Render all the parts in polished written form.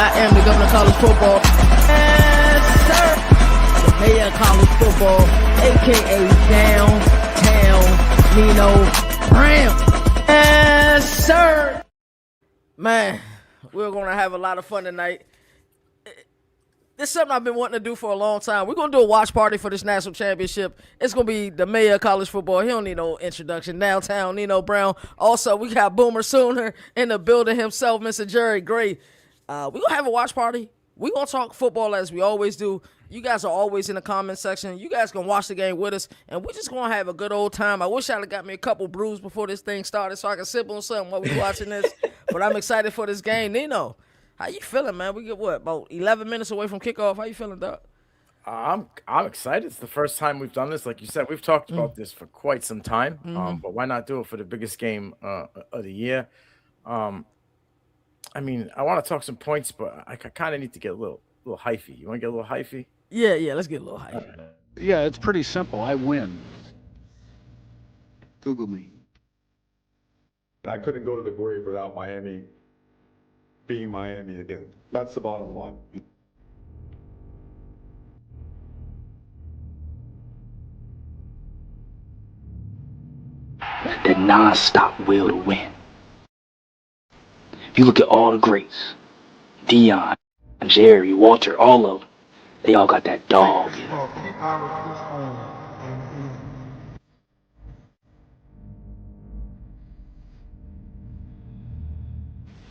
I am the governor of college football. Yes, sir. The mayor of college football, a.k.a. Downtown Nino Brown. Yes, sir. Man, we're going to have a lot of fun tonight. This is something I've been wanting to do for a long time. We're going to do a watch party for this national championship. It's going to be the mayor of college football. He don't need no introduction. Downtown Nino Brown. Also, we got Boomer Sooner in the building himself, Mr. Jerry Gray. We're going to have a watch party. We're going to talk football as we always do. You guys are always in the comment section. You guys can watch the game with us, and we're just going to have a good old time. I wish I'd have got me a couple brews before this thing started so I can sip on something while we're watching this. But I'm excited for this game. Nino, how you feeling, man? We get about 11 minutes away from kickoff. How you feeling, Doc? I'm excited. It's the first time we've done this. Like you said, we've talked about this for quite some time. But why not do it for the biggest game of the year? I mean, I want to talk some points, but I kind of need to get a little hyphy. You want to get a little hyphy? Yeah, let's get a little hyphy. Yeah, it's pretty simple. I win. Google me. I couldn't go to the grave without Miami being Miami again. That's the bottom line. That non-stop will to win. If you look at all the greats, Dion, Jerry, Walter, all of them, they all got that dog.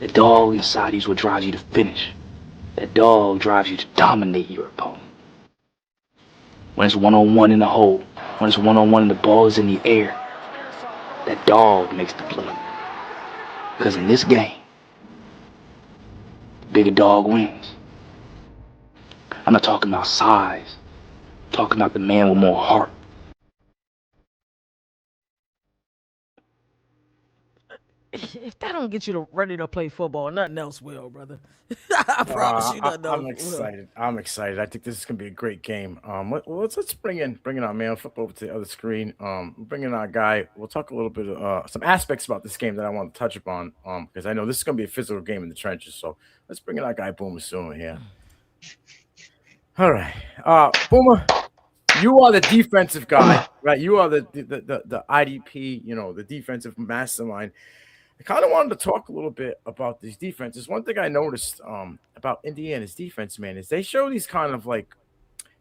The dog inside you is what drives you to finish. That dog drives you to dominate your opponent. When it's one-on-one in the hole, when it's one-on-one and the ball is in the air, that dog makes the play. Because in this game, the bigger dog wins. I'm not talking about size. I'm talking about the man with more heart. If that don't get you ready to play football, nothing else will, brother. I promise you, nothing else I'm excited. I'm excited. I think this is gonna be a great game. Let's bring in our man. Flip over to the other screen. Bring in our guy. We'll talk a little bit of some aspects about this game that I want to touch upon. Because I know this is gonna be a physical game in the trenches. So let's bring in our guy Boomer Sooner here. All right, Boomer. You are the defensive guy, right? You are the IDP. You know, the defensive mastermind. I kind of wanted to talk a little bit about these defenses. One thing I noticed about Indiana's defense, man, is they show these kind of like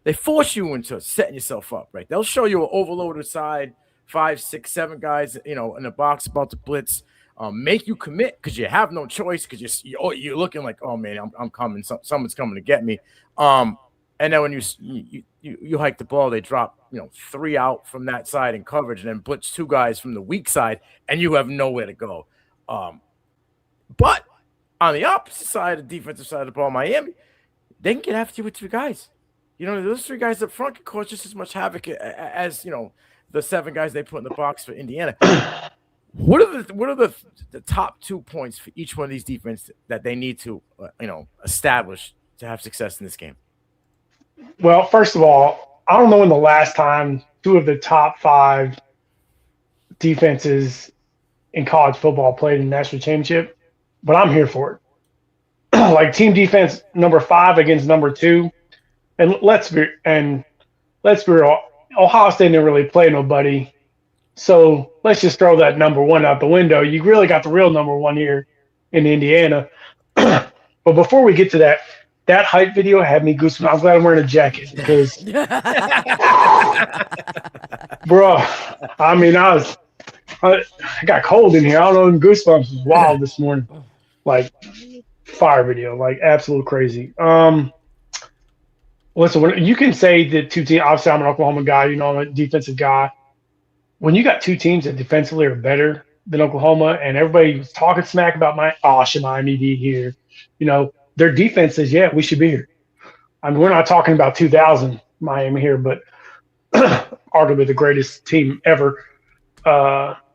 they force you into setting yourself up, right? They'll show you an overloaded side, 5, 6, 7 guys, you know, in the box about to blitz, make you commit because you have no choice because you're looking like, oh man, I'm coming, someone's coming to get me. And then when you hike the ball, they drop 3 out from that side in coverage, and then blitz 2 guys from the weak side, and you have nowhere to go. But on the opposite side, the defensive side of the ball, Miami, they can get after you with 3 guys. Those 3 guys up front can cause just as much havoc as the 7 guys they put in the box for Indiana. What are the top 2 points for each one of these defenses that they need to establish to have success in this game? Well, first of all, I don't know when the last time 2 of the top 5 defenses in college football played in the national championship, but I'm here for it. Like team defense number 5 against number 2, and let's be real. Ohio State didn't really play nobody, so let's just throw that number 1 out the window. You really got the real number 1 here in Indiana. But before we get to that hype video had me goosebumps. I'm glad I'm wearing a jacket because, bro, I mean, I got cold in here. I don't know. Goosebumps was wild this morning. Like, fire video. Like, absolute crazy. Listen, you can say that 2 teams, obviously I'm an Oklahoma guy, I'm a defensive guy. When you got 2 teams that defensively are better than Oklahoma and everybody was talking smack about Miami being here, their defense says, yeah, we should be here. I mean, we're not talking about 2000 Miami here, but arguably the greatest team ever.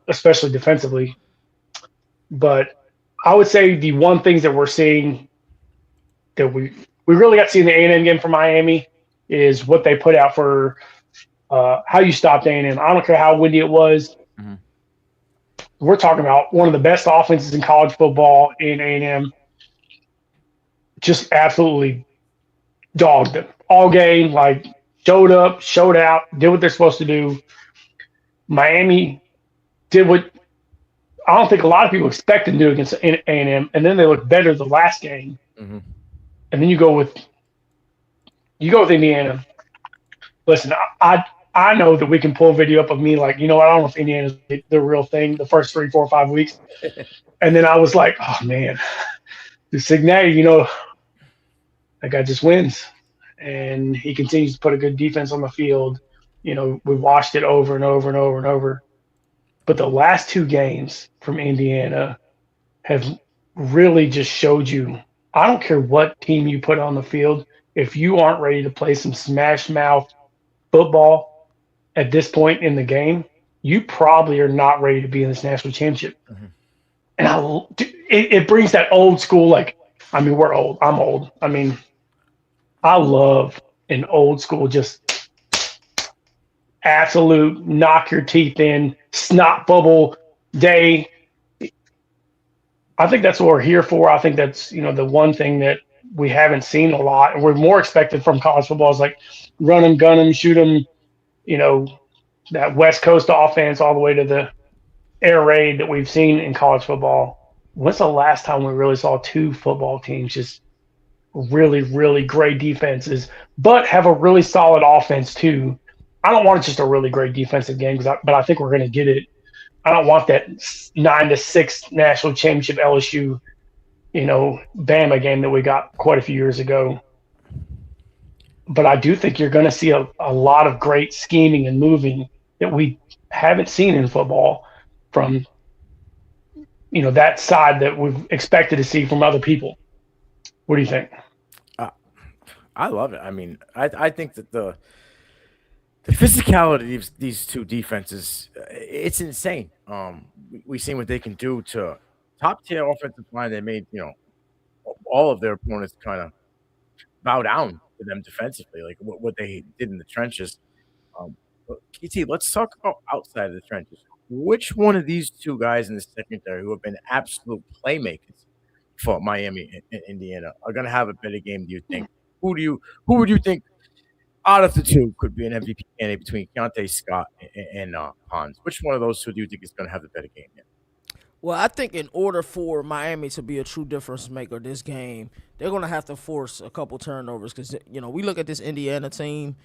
Especially defensively. But I would say the one things that we're seeing that we really got to see in the A&M game for Miami is what they put out for how you stopped A&M. I don't care how windy it was. Mm-hmm. We're talking about one of the best offenses in college football in A&M. just absolutely dogged them all game. Like showed up, showed out, did what they're supposed to do. Miami did what I don't think a lot of people expected to do against A&M, and then they looked better the last game. Mm-hmm. And then you go with Indiana. Listen, I know that we can pull video up of me like, I don't know if Indiana's the real thing the first 3, 4, 5 weeks. And then I was like, oh man, the Cignetti, that guy just wins. And he continues to put a good defense on the field. We watched it over and over and over and over. But the last 2 games from Indiana have really just showed you, I don't care what team you put on the field, if you aren't ready to play some smash mouth football at this point in the game, you probably are not ready to be in this national championship. Mm-hmm. And it brings that old school, we're old. I'm old. I love an old school, just absolute knock your teeth in, snot bubble day. I think that's what we're here for. I think that's, the one thing that we haven't seen a lot, and we're more expected from college football is like run them, gun them, shoot them, that West Coast offense all the way to the air raid that we've seen in college football. When's the last time we really saw 2 football teams just really, really great defenses, but have a really solid offense too? I don't want just a really great defensive game, but I think we're going to get it. I don't want that 9-6 national championship LSU, Bama game that we got quite a few years ago. But I do think you're going to see a lot of great scheming and moving that we haven't seen in football from, that side that we've expected to see from other people. What do you think? I love it. I think that the physicality of these 2 defenses, it's insane. We've seen what they can do to top-tier offensive line. They made, all of their opponents kind of bow down to them defensively, like what they did in the trenches. KT, let's talk about outside of the trenches. Which one of these 2 guys in the secondary who have been absolute playmakers for Miami and Indiana are going to have a better game, do you think? Who would you think out of the 2 could be an MVP candidate between Keontae Scott and Hans? Which one of those 2 do you think is going to have the better game? Well, I think in order for Miami to be a true difference maker this game, they're going to have to force a couple turnovers because, we look at this Indiana team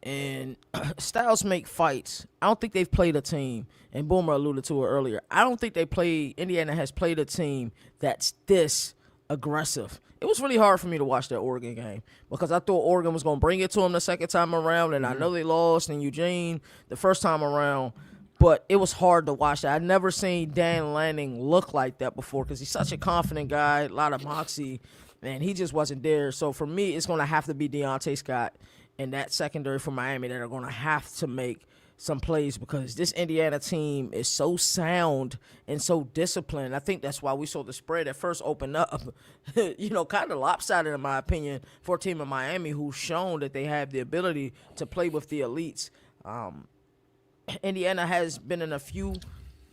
and styles make fights. I don't think they've played a team, and Boomer alluded to it earlier. I don't think Indiana has played a team that's this aggressive. It was really hard for me to watch that Oregon game because I thought Oregon was going to bring it to them the second time around, and I know they lost in Eugene the first time around, but it was hard to watch that. I'd never seen Dan Lanning look like that before because he's such a confident guy, a lot of moxie, and he just wasn't there. So for me, it's going to have to be Deontay Scott and that secondary for Miami that are going to have to make some plays because this Indiana team is so sound and so disciplined. I think that's why we saw the spread at first open up, kind of lopsided in my opinion for a team in Miami who's shown that they have the ability to play with the elites. Indiana has been in a few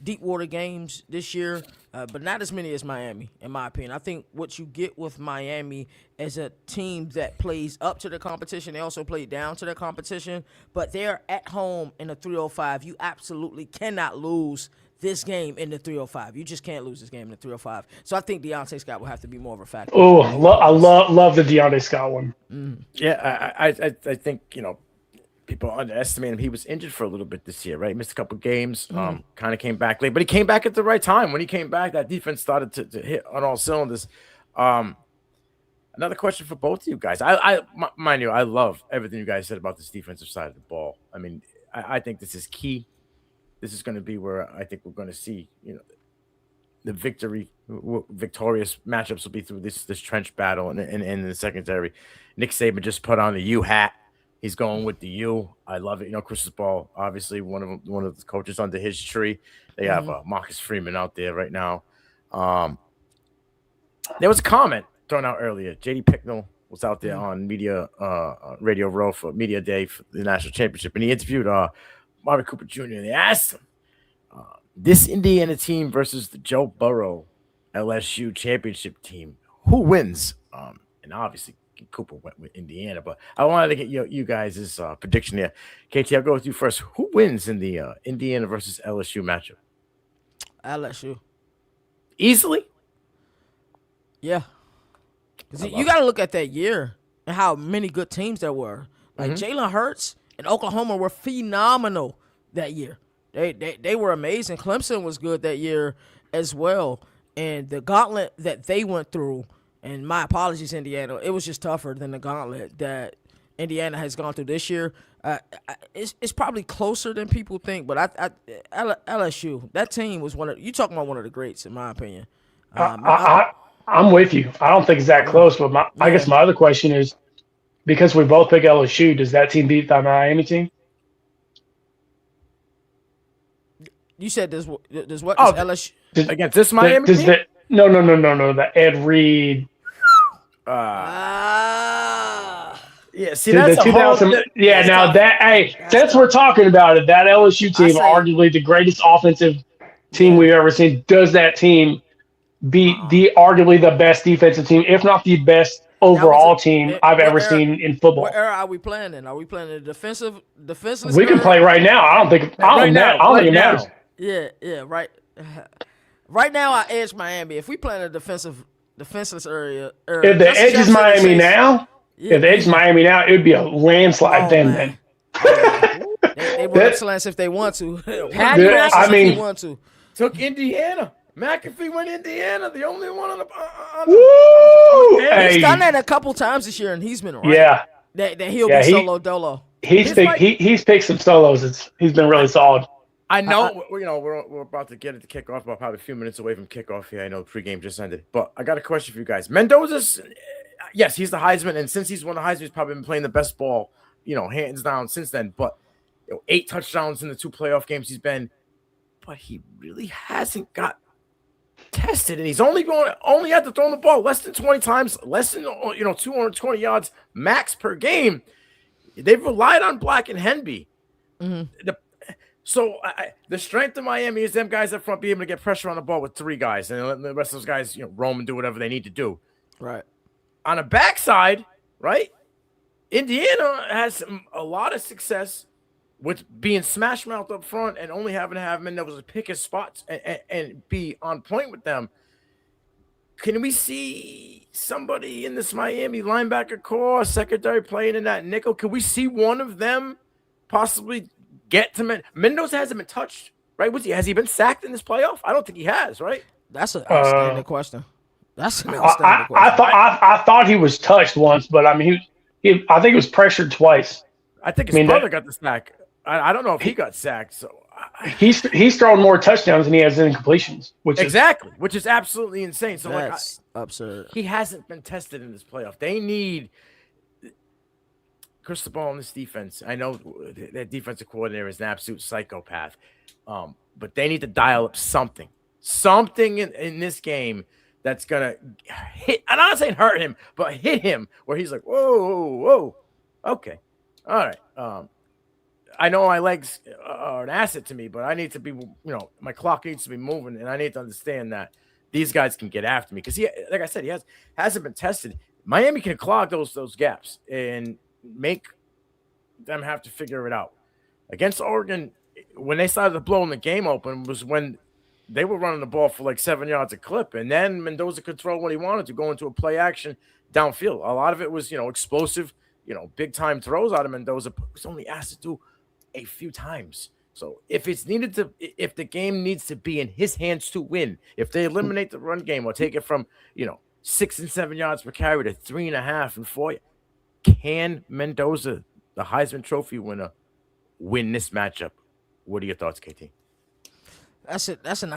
deep water games this year, but not as many as Miami, in my opinion. I think what you get with Miami is a team that plays up to the competition. They also play down to the competition, but they're at home in the 305. You absolutely cannot lose this game in the 305. You just can't lose this game in the 305. So I think Deontay Scott will have to be more of a factor. Oh, I love the Deontay Scott one. Mm. Yeah, I think, people underestimate him. He was injured for a little bit this year, right? Missed a couple games, kind of came back late, but he came back at the right time. When he came back, that defense started to hit on all cylinders. Another question for both of you guys. Mind you, I love everything you guys said about this defensive side of the ball. I think this is key. This is going to be where I think we're going to see, the victorious matchups will be through this trench battle and in the secondary. Nick Saban just put on the U hat. He's going with the U. I love it. Cristobal, obviously one of the coaches under his tree. They have Marcus Freeman out there right now. There was a comment thrown out earlier. J.D. Picknell was out there on Media Radio Row for Media Day for the National Championship, and he interviewed Mario Cooper Jr. And they asked him, this Indiana team versus the Joe Burrow LSU championship team, who wins? and obviously Cooper went with Indiana. But I wanted to get you guys' prediction here. KT, I'll go with you first. Who wins in the Indiana versus LSU matchup? LSU. Easily? Yeah. 'Cause you got to look at that year and how many good teams there were. Like Jalen Hurts and Oklahoma were phenomenal that year. They were amazing. Clemson was good that year as well. And the gauntlet that they went through, and my apologies, Indiana, it was just tougher than the gauntlet that Indiana has gone through this year. It's probably closer than people think, but LSU, that team was you talking about one of the greats, in my opinion. I'm with you. I don't think it's that close, but I guess my other question is, because we both pick LSU, does that team beat the Miami team? You said there's what? Does LSU against this Miami team? No. The Ed Reed. Yeah, see, that's the 2000. Now that since we're talking about it, that LSU team, arguably the greatest offensive team we've ever seen. Does that team beat arguably the best defensive team, if not the best overall team I've ever seen in football? What era are we playing in? Are we playing the defenseless? We can play right now. I don't think it matters. Yeah, right. Right now, I edge Miami. If we play in a defenseless area, if the edge is Miami now, it would be a landslide then. They want excellence if they want to. I mean, if they want to. Took Indiana. McAfee went Indiana, the only one on the. He's done that a couple times this year, and he's been right. Yeah, that he'll be solo dolo. He's picked some solos. He's been really solid. I know, we're about to get into kickoff. We're probably a few minutes away from kickoff here. I know pregame just ended, but I got a question for you guys. Mendoza's, yes, he's the Heisman, and since he's won the Heisman, he's probably been playing the best ball, hands down since then. But 8 touchdowns in the 2 playoff games he's been, but he really hasn't got tested, and he's only had to throw the ball less than 20 times, less than 220 yards max per game. They've relied on Black and Henby. So the strength of Miami is them guys up front being able to get pressure on the ball with 3 guys, and let the rest of those guys, roam and do whatever they need to do. Right. On the backside, right, Indiana has a lot of success with being smash mouth up front and only having to have Mendoza pick his spots and be on point with them. Can we see somebody in this Miami linebacker core, secondary playing in that nickel? Can we see one of them possibly get to Mendoza? Hasn't been touched, right? Has he been sacked in this playoff? I don't think he has, right? That's an outstanding question. That's an outstanding question. I thought he was touched once, but I mean, I think he was pressured twice. I think his brother got the sack. I don't know if he got sacked. So he's thrown more touchdowns than he has incompletions, which is absolutely insane. So that's absurd. He hasn't been tested in this playoff. They need Cristobal in this defense. I know that defensive coordinator is an absolute psychopath, but they need to dial up something in this game that's gonna hit. I'm not saying hurt him, but hit him where he's like, whoa, okay, all right. I know my legs are an asset to me, but I need to be, my clock needs to be moving, and I need to understand that these guys can get after me because like I said, he hasn't been tested. Miami can clog those gaps and make them have to figure it out. Against Oregon, when they started blowing the game open was when they were running the ball for like 7 yards a clip, and then Mendoza could throw what he wanted to go into a play action downfield. A lot of it was, explosive, big time throws out of Mendoza, but was only asked to do a few times. So if the game needs to be in his hands to win, if they eliminate the run game or take it from 6 and 7 yards per carry to 3.5 and 4, can Mendoza, the Heisman Trophy winner, win this matchup? What are your thoughts, KT? That's an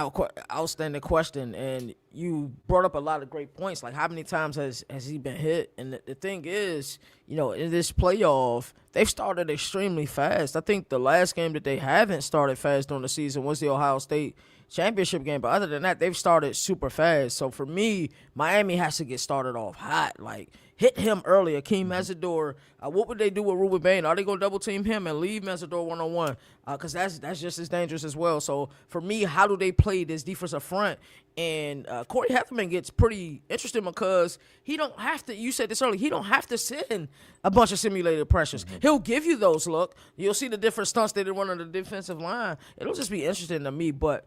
outstanding question, and you brought up a lot of great points. Like, how many times has he been hit? And the thing is, in this playoff, they've started extremely fast. I think the last game that they haven't started fast during the season was the Ohio State championship game. But other than that, they've started super fast. So for me, Miami has to get started off hot. Like, hit him early. Akeem Mesidor. What would they do with Ruben Bain? Are they going to double team him and leave Mesidor one-on-one? because that's just as dangerous as well. So for me, how do they play this defensive front? And Corey Hefferman gets pretty interesting because he don't have to. You said this earlier. He don't have to send a bunch of simulated pressures. He'll give you those look. You'll see the different stunts they run on the defensive line. It'll just be interesting to me. But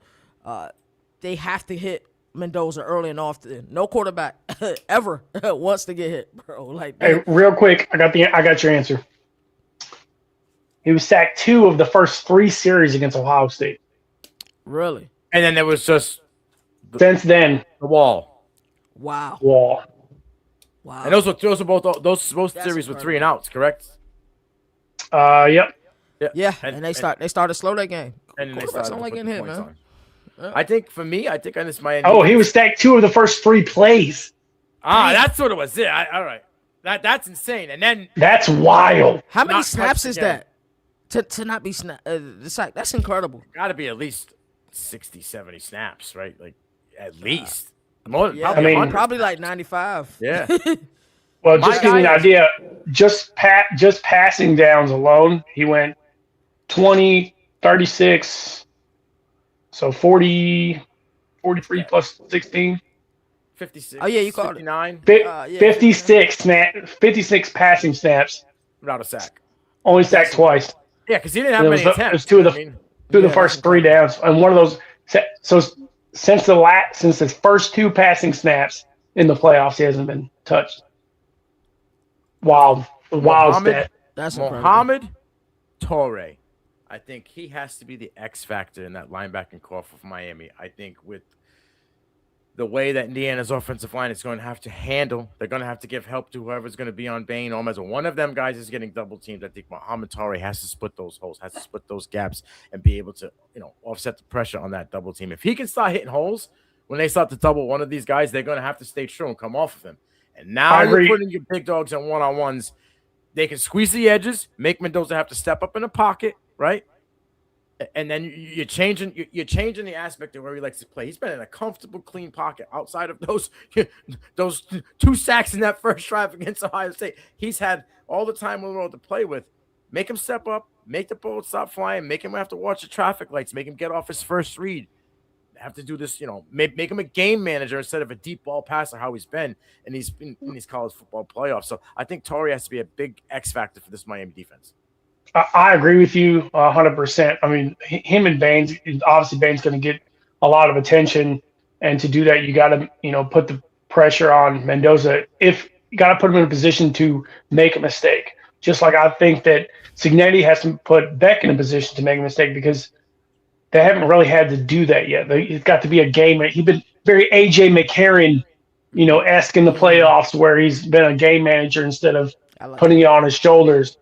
they have to hit Mendoza early and often. No quarterback ever wants to get hit, bro. Like, hey, real quick, I got your answer. He was sacked 2 of the first 3 series against Ohio State. Really? And then there was just Since then, the wall. Wow. Wow. And those were both That's series with incredible. 3 and outs, correct? Yep. Yeah, and they started slow that game. And then they Quarterbacks started don't to like put getting the hit, points man. on. I think for me, I think on this Miami. Oh, he was sacked 2 of the first 3 plays. That's what it was. Yeah, all right. That's insane. And then That's wild. How many Not snaps touched is again. that? To not be sacked. That's incredible. got to be at least 60, 70 snaps, right? Like at least more than Yeah, probably I mean, 100. probably like 95. Yeah. Well, My just to give you guy an is- idea, just passing downs alone, he went 20, 36, so 40, 43 plus 16. 56. Oh, yeah, you called it. 59 Yeah, 56 passing snaps, without a sack. only sacked twice. Yeah, because he didn't have It many was- attempts. it was 2 of the I mean, through the Yeah, first 3 downs, and one of those. So since the first 2 passing snaps in the playoffs, he hasn't been touched. Wild Mohamed- stat. That's incredible. Mohamed Torre. I think he has to be the X factor in that linebacking core for Miami. I think with the way that Indiana's offensive line is going to have to handle, they're going to have to give help to whoever's going to be on Bain. Almost one of them guys is getting double teamed. I think Mohamed Torre has to split those holes, has to split those gaps, and be able to, offset the pressure on that double team. If he can start hitting holes when they start to double one of these guys, they're going to have to stay true and come off of him. And now I you're agree. putting your big dogs in one-on-ones. They can squeeze the edges, make Mendoza have to step up in the pocket, right? And then you're changing the aspect of where he likes to play. He's been in a comfortable, clean pocket outside of those 2 sacks in that first drive against Ohio State. He's had all the time in the world to play with. Make him step up, make the ball stop flying, make him have to watch the traffic lights, make him get off his first read. Have to do this, make him a game manager instead of a deep ball passer, how he's been in these college football playoffs. So I think Torre has to be a big X factor for this Miami defense. I agree with you 100%. I mean, him and Baines, obviously Baines going to get a lot of attention, and to do that, you got to, put the pressure on Mendoza. If you got to put him in a position to make a mistake, just like I think that Cignetti has to put Beck in a position to make a mistake, because they haven't really had to do that yet. It's got to be a game. He's been very AJ McCarron, esque in the playoffs, where he's been a game manager instead of putting it on his shoulders.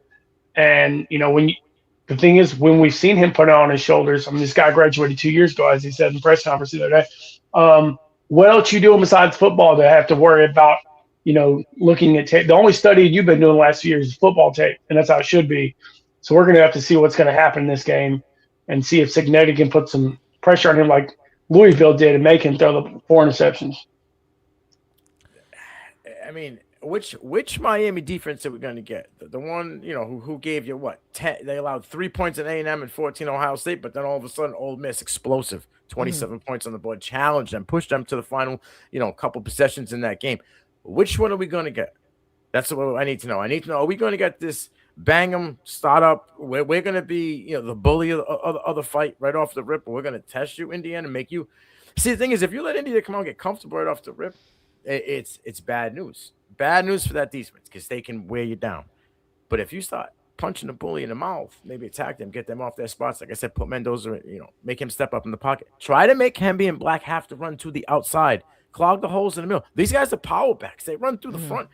And, the thing is, when we've seen him put it on his shoulders, I mean, this guy graduated 2 years ago, as he said in the press conference the other day. What else you doing besides football to have to worry about, looking at tape? The only study you've been doing the last few years is football tape, and that's how it should be. So we're going to have to see what's going to happen in this game and see if Cignetti can put some pressure on him like Louisville did and make him throw the 4 interceptions. I mean, which Miami defense are we going to get? The one, who gave you what? 10? They allowed 3 points at A&M and 14 Ohio State, but then all of a sudden, Ole Miss explosive, 27 points on the board, challenged them, pushed them to the final, couple possessions in that game. Which one are we going to get? That's what I need to know. I need to know: are we going to get this bang 'em startup? We're going to be, the bully of the fight right off the rip, or we're going to test you, Indiana, and make you. See, the thing is, if you let Indiana come out and get comfortable right off the rip, it's bad news. Bad news for that defense, because they can wear you down. But if you start punching the bully in the mouth, maybe attack them, get them off their spots, like I said, put Mendoza, make him step up in the pocket. Try to make Hemby and Black have to run to the outside, clog the holes in the middle. These guys are power backs. They run through the front.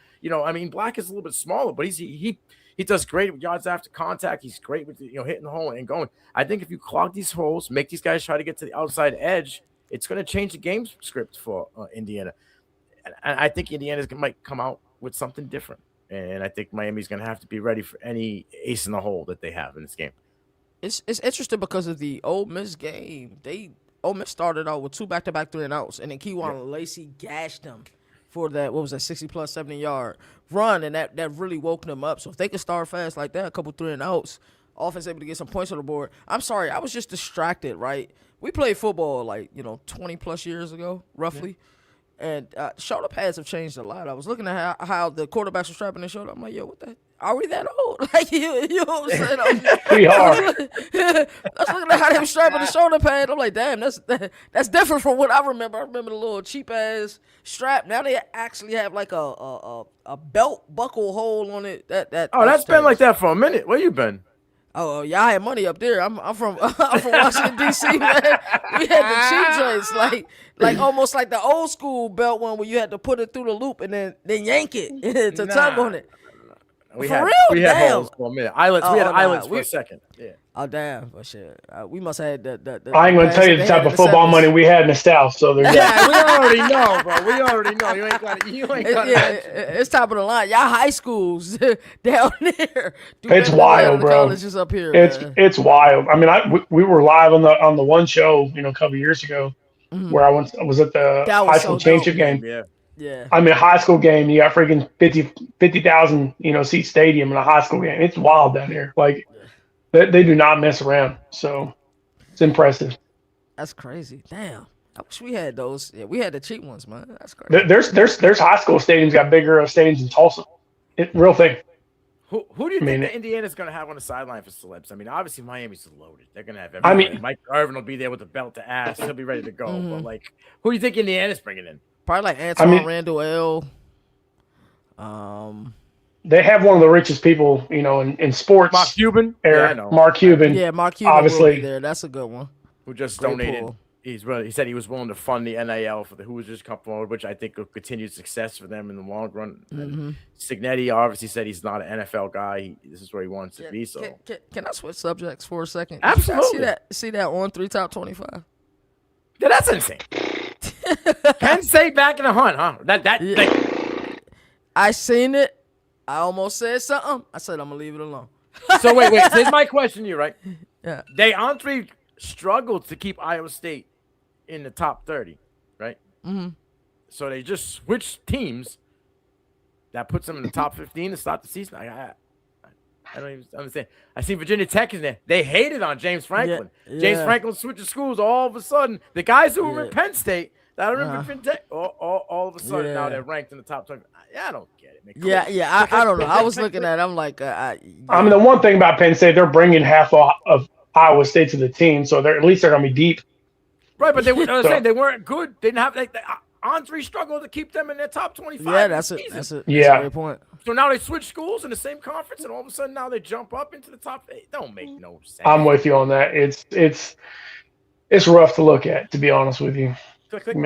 Black is a little bit smaller, but he does great with yards after contact. He's great with hitting the hole and going. I think if you clog these holes, make these guys try to get to the outside edge, it's going to change the game script for Indiana. And I think Indiana might come out with something different. And I think Miami's going to have to be ready for any ace in the hole that they have in this game. It's interesting because of the Ole Miss game. Ole Miss started out with 2 back-to-back 3-and-outs, and then Kewan Lacey gashed them for that, 60-plus 70-yard run, and that really woke them up. So if they can start fast like that, a couple 3-and-outs, offense able to get some points on the board. I'm sorry, I was just distracted, right? We played football 20 plus years ago, roughly. And shoulder pads have changed a lot. I was looking at how the quarterbacks were strapping their shoulder. I'm like, yo, what the? Are we that old? Like, you know what I'm saying? We are. I was looking at how they were strapping the shoulder pad. I'm like, damn, that's different from what I remember. I remember the little cheap ass strap. Now they actually have like a belt buckle hole on it. That's been like that for a minute. Where you been? Oh, y'all had money up there. I'm from Washington D.C. Man. We had the cheap joints, like almost like the old school belt one where you had to put it through the loop and then yank it to tug on it. We For had real? holes for a minute. Eyelets. We had eyelets for a second. Yeah. Oh damn! But shit, we must have had the I ain't gonna tell you the type of football money we had in the South. So there's Yeah, we already know, bro. We already know. You ain't got. It's top of the line. Y'all high schools down there. It's wild, bro. Colleges up here. It's wild. I mean, we were live on the one show, a couple years ago, where I was at the high school championship game. Yeah. I mean, a high school game, you got freaking 50,000, seat stadium in a high school game. It's wild down here. Like, they do not mess around. So it's impressive. That's crazy. Damn. I wish we had those. Yeah, we had the cheap ones, man. That's crazy. There's high school stadiums got bigger stadiums in Tulsa. Real thing. Who do you think that Indiana's going to have on the sideline for celebs? I mean, obviously Miami's loaded. They're going to have everybody. Mike Irvin will be there with the belt to ass. He'll be ready to go. But like, who do you think Indiana's bringing in? Probably like Antoine Randall L. They have one of the richest people, in sports. Mark Cuban. Era. Yeah, Mark Cuban. Yeah, Mark Cuban obviously will be there. That's a good one. Who just Great donated. pull. He said he was willing to fund the NIL for the Hoosiers come forward, which I think will continue success for them in the long run. Mm-hmm. Cignetti obviously said he's not an NFL guy. This is where he wants to be. So can I switch subjects for a second? Absolutely. See that on 3 Top 25? Yeah, that's insane. Penn State back in the hunt, huh? That I seen it. I almost said something. I said I'm gonna leave it alone. So wait. So here's my question to you, right? Yeah. They on 3 struggled to keep Iowa State in the top 30, right? Mm-hmm. So they just switched teams. That puts them in the top 15 to start the season. I don't even understand. I see Virginia Tech in there. They hated on James Franklin. Yeah. James Franklin switches schools. All of a sudden, the guys who were in Penn State that are in Virginia Tech, all of a sudden now they're ranked in the top 20. I don't get it, man. I don't know. I was looking at it. I'm like, I mean, the one thing about Penn State, they're bringing half of Iowa State to the team, so at least they're going to be deep. Right, but they weren't good. They didn't have on 3 struggled to keep them in their top 25. Yeah, that's a great point. So now they switch schools in the same conference, and all of a sudden now they jump up into the top 8. Don't make no sense. I'm with you on that. It's rough to look at, to be honest with you. Click.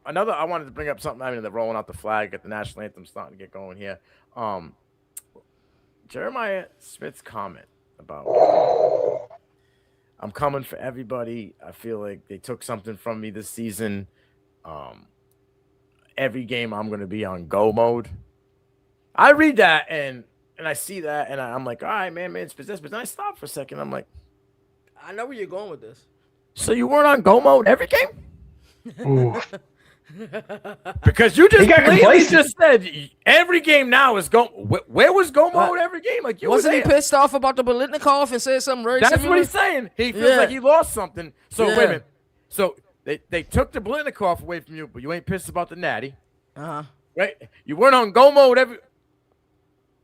Another, I wanted to bring up something. I mean, they're rolling out the flag, get the national anthem starting to get going here. Jeremiah Smith's comment about I'm coming for everybody. I feel like they took something from me this season. Every game I'm going to be on go mode. I read that and I see that and I'm like, all right, man, it's business. But then I stop for a second. I'm like, I know where you're going with this. So you weren't on go mode every game? Ooh. Because you just said every game now is go. Where was go mode every game? Like you wasn't he pissed off about the Bolitnikov and said something very That's similar? what he's saying. He feels like he lost something. So wait a minute. So they took the Bolitnikov away from you, but you ain't pissed about the Natty. Right? You weren't on go mode every.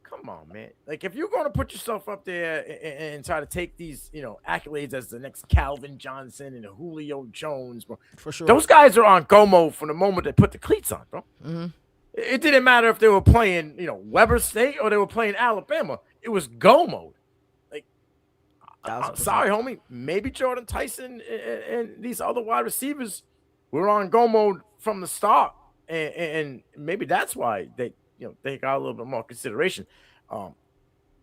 Come on, man. Like if you're going to put yourself up there and try to take these, accolades as the next Calvin Johnson and Julio Jones, bro. For sure. Those guys are on go mode from the moment they put the cleats on, bro. Mm-hmm. It didn't matter if they were playing, Weber State or they were playing Alabama. It was go mode. Like, I'm sorry, homie. Maybe Jordan Tyson and these other wide receivers were on go mode from the start, and maybe that's why they got a little bit more consideration.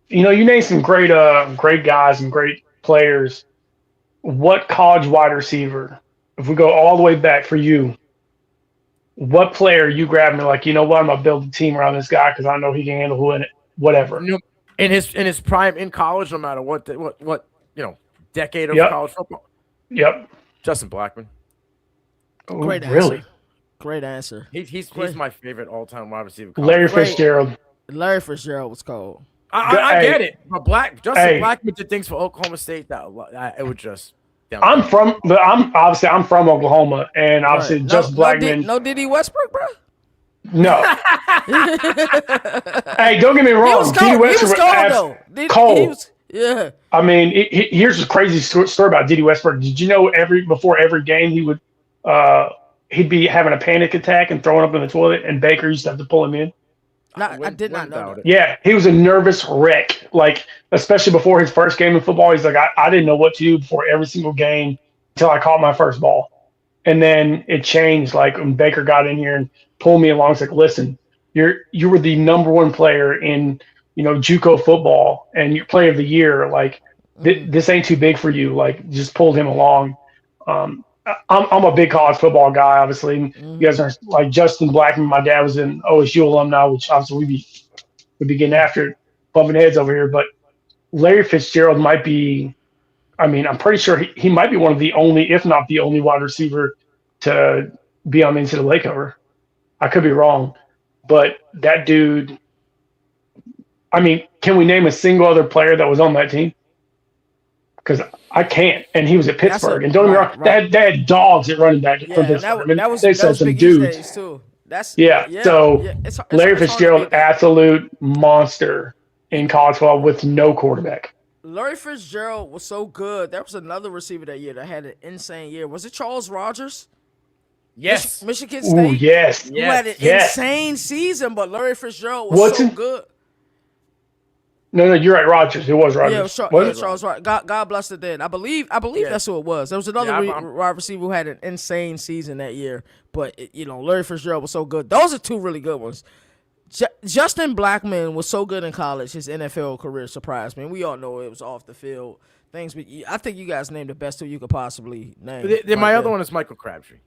You named some great guys and great players. What college wide receiver, if we go all the way back for you, what player you grab me like, you know what, I'm gonna build a team around this guy because I know he can handle whatever. In his prime in college, no matter what decade of college football. Yep. Justin Blackman. Great answer. Really? Great answer. He's my favorite all-time wide receiver. Larry Fitzgerald. Larry Fitzgerald was cold. I get it. But Justin Blackman did things for Oklahoma State that it would just. I'm from Oklahoma, and obviously Justin Blackman. No Diddy Westbrook, bro. No. Hey, don't get me wrong. Diddy Westbrook was cold. Yeah. I mean, here's a crazy story about Diddy Westbrook. Did you know before every game he would he'd be having a panic attack and throwing up in the toilet, and Baker used to have to pull him in? I did not know that. Yeah, he was a nervous wreck. Like, especially before his first game in football, he's like, I didn't know what to do before every single game until I caught my first ball. And then it changed. Like when Baker got in here and pulled me along, it's like, listen, you were the number one player in JUCO football, and you're player of the year. Like this ain't too big for you. Like, just pulled him along. I'm a big college football guy, obviously. You guys are like Justin Blackman. My dad was an OSU alumni, which obviously we'd be getting after it, bumping heads over here. But Larry Fitzgerald might be, I'm pretty sure he might be one of the only, if not the only wide receiver to be on the NCAA cover. I could be wrong, but that dude, can we name a single other player that was on that team? Because I can't, and he was at Pittsburgh. And don't get me wrong, they had dogs at running back from Pittsburgh. They said some dudes too. It's Larry Fitzgerald, absolute monster in college football with no quarterback. Larry Fitzgerald was so good. There was another receiver that year that had an insane year. Was it Charles Rogers? Yes. Michigan State. Ooh, yes. Who had an insane season, but Larry Fitzgerald was so good. No, you're right. Rogers. It was Rogers. Yeah, it was Charles Rogers. God bless the dead. I believe that's who it was. There was another wide receiver who had an insane season that year, but Larry Fitzgerald was so good. Those are two really good ones. Justin Blackman was so good in college. His NFL career surprised me. We all know it was off the field things, but I think you guys named the best two you could possibly name. My other one is Michael Crabtree.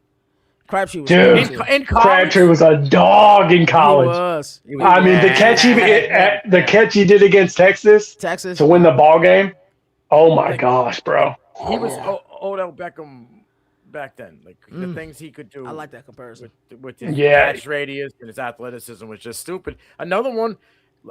Crabtree was in Crabtree was a dog in college. He was. The catch he did against Texas to win the ball game. Oh my gosh, bro! He was Odell Beckham back then. Like the things he could do. I like that comparison. With his catch radius and his athleticism was just stupid. Another one,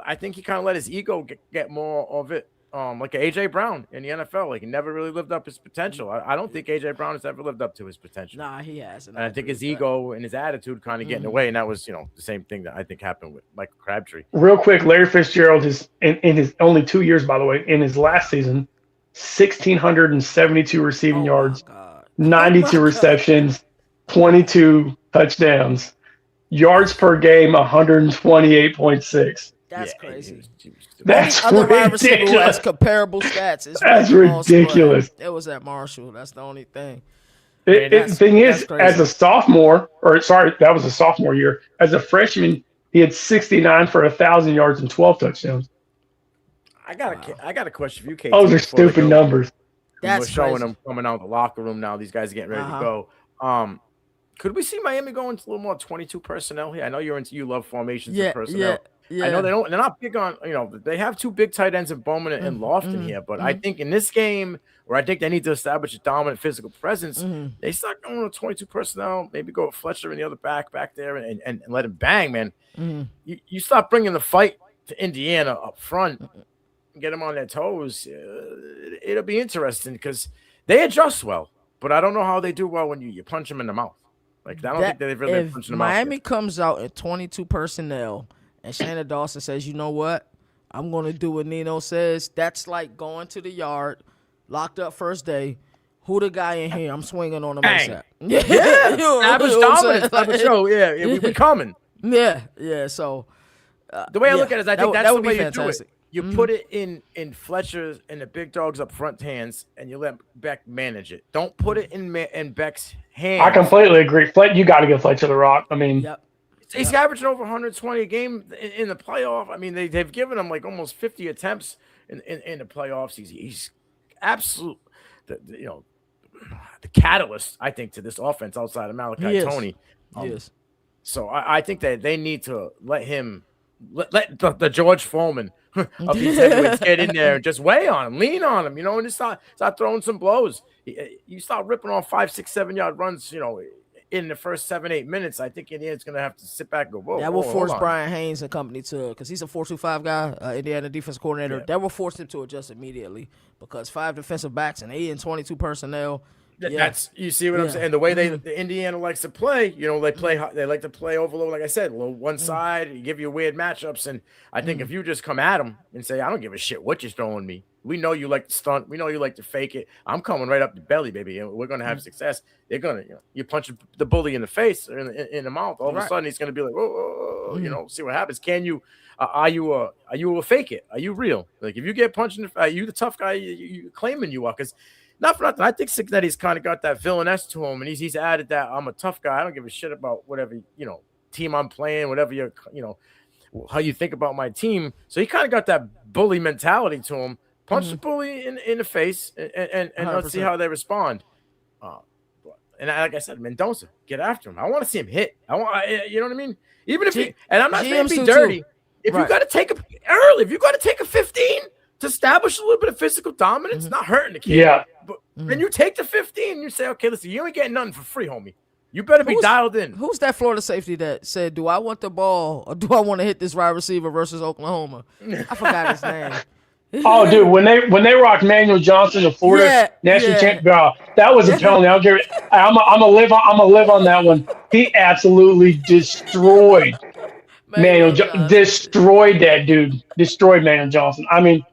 I think he kind of let his ego get more of it. Like AJ Brown in the NFL, like he never really lived up his potential. I don't think AJ Brown has ever lived up to his potential. Nah, he hasn't. And I think his ego and his attitude kind of getting away, and that was the same thing that I think happened with Michael Crabtree. Real quick, Larry Fitzgerald is in his only 2 years, by the way, in his last season, 1,672 receiving yards, 92 receptions, 22 touchdowns, yards per game 128.6. That's crazy. That's other wide receiver who ridiculous. has comparable stats. That's ridiculous. It was at Marshall. That's the only thing. The thing is, as a sophomore, that was a sophomore year. As a freshman, he had 69 for 1,000 yards and 12 touchdowns. I got a question for you, Kate. Those are stupid numbers. We're showing them coming out of the locker room now. These guys are getting ready to go. Could we see Miami go into a little more 22 personnel here? I know you love formations and personnel. Yeah. I know they're not big on, they have two big tight ends in Bowman and Lofton here, but I think in this game where I think they need to establish a dominant physical presence, they start going with 22 personnel, maybe go with Fletcher and the other back there and let him bang, man. You start bringing the fight to Indiana up front, get them on their toes. It'll be interesting because they adjust well, but I don't know how they do well when you punch them in the mouth. Like, I don't think they've really punched them out. Miami comes out at 22 personnel and Shannon Dawson says, you know what? I'm going to do what Nino says. That's like going to the yard, locked up first day. Who the guy in here? I'm swinging on him. Yeah. Average dominance. We coming. Yeah. So the way I look at it is I think that's the way you do fantastic. it. You put it in Fletcher's and the big dogs up front hands, and you let Beck manage it. Don't put it in Beck's hands. I completely agree. You got to give Fletcher the rock. I mean, he's averaging over 120 a game in the playoff. I mean, they've given him like almost 50 attempts in the playoffs. He's absolute, the catalyst, I think, to this offense outside of Malachi Toney. Yes. So I think that they need to let him let the George Foreman of these heavyweights get in there and just weigh on him, lean on him, and just start throwing some blows. You start ripping off 5, 6, 7 yard runs, in the first 7-8 minutes, I think Indiana's going to have to sit back and go, whoa, That will whoa, force hold on. Brian Haynes and company to, because he's a 4-2-5 guy, Indiana defense coordinator. Yeah. That will force him to adjust immediately because 5 defensive backs and 8 and 22 personnel. Yeah. That's you see what I'm saying. The way the Indiana likes to play, they like to play overload. Like I said, one side, you give you weird matchups, and I think if you just come at them and say, "I don't give a shit what you're throwing me. We know you like to stunt. We know you like to fake it. I'm coming right up the belly, baby, and we're gonna have success." They're gonna, you punch the bully in the face or in the mouth. All of a sudden, he's gonna be like, "Whoa, see what happens." Can you? Are you a fake it? Are you real? Like if you get punched in the, are you the tough guy you claiming you are? Because not for nothing, I think Cignetti's kind of got that villainess to him, and he's added that I'm a tough guy. I don't give a shit about whatever team I'm playing, whatever how you think about my team. So he kind of got that bully mentality to him. Punch the bully in the face, and let's see how they respond. And like I said, Mendoza, get after him. I want to see him hit. You know what I mean? Even if and I'm not saying be dirty. If you got to take if you got to take a 15 to establish a little bit of physical dominance, not hurting the kid. Yeah. But when you take the 15, you say, okay, listen, you ain't getting nothing for free, homie. You better be dialed in. Who's that Florida safety that said, do I want the ball or do I want to hit this wide receiver versus Oklahoma? I forgot his name. Oh, dude, when they rocked Manuel Johnson, the Florida national champion, that was a penalty. I don't care. I'm gonna live on that one. He absolutely destroyed destroyed that dude. Destroyed Manuel Johnson. I mean,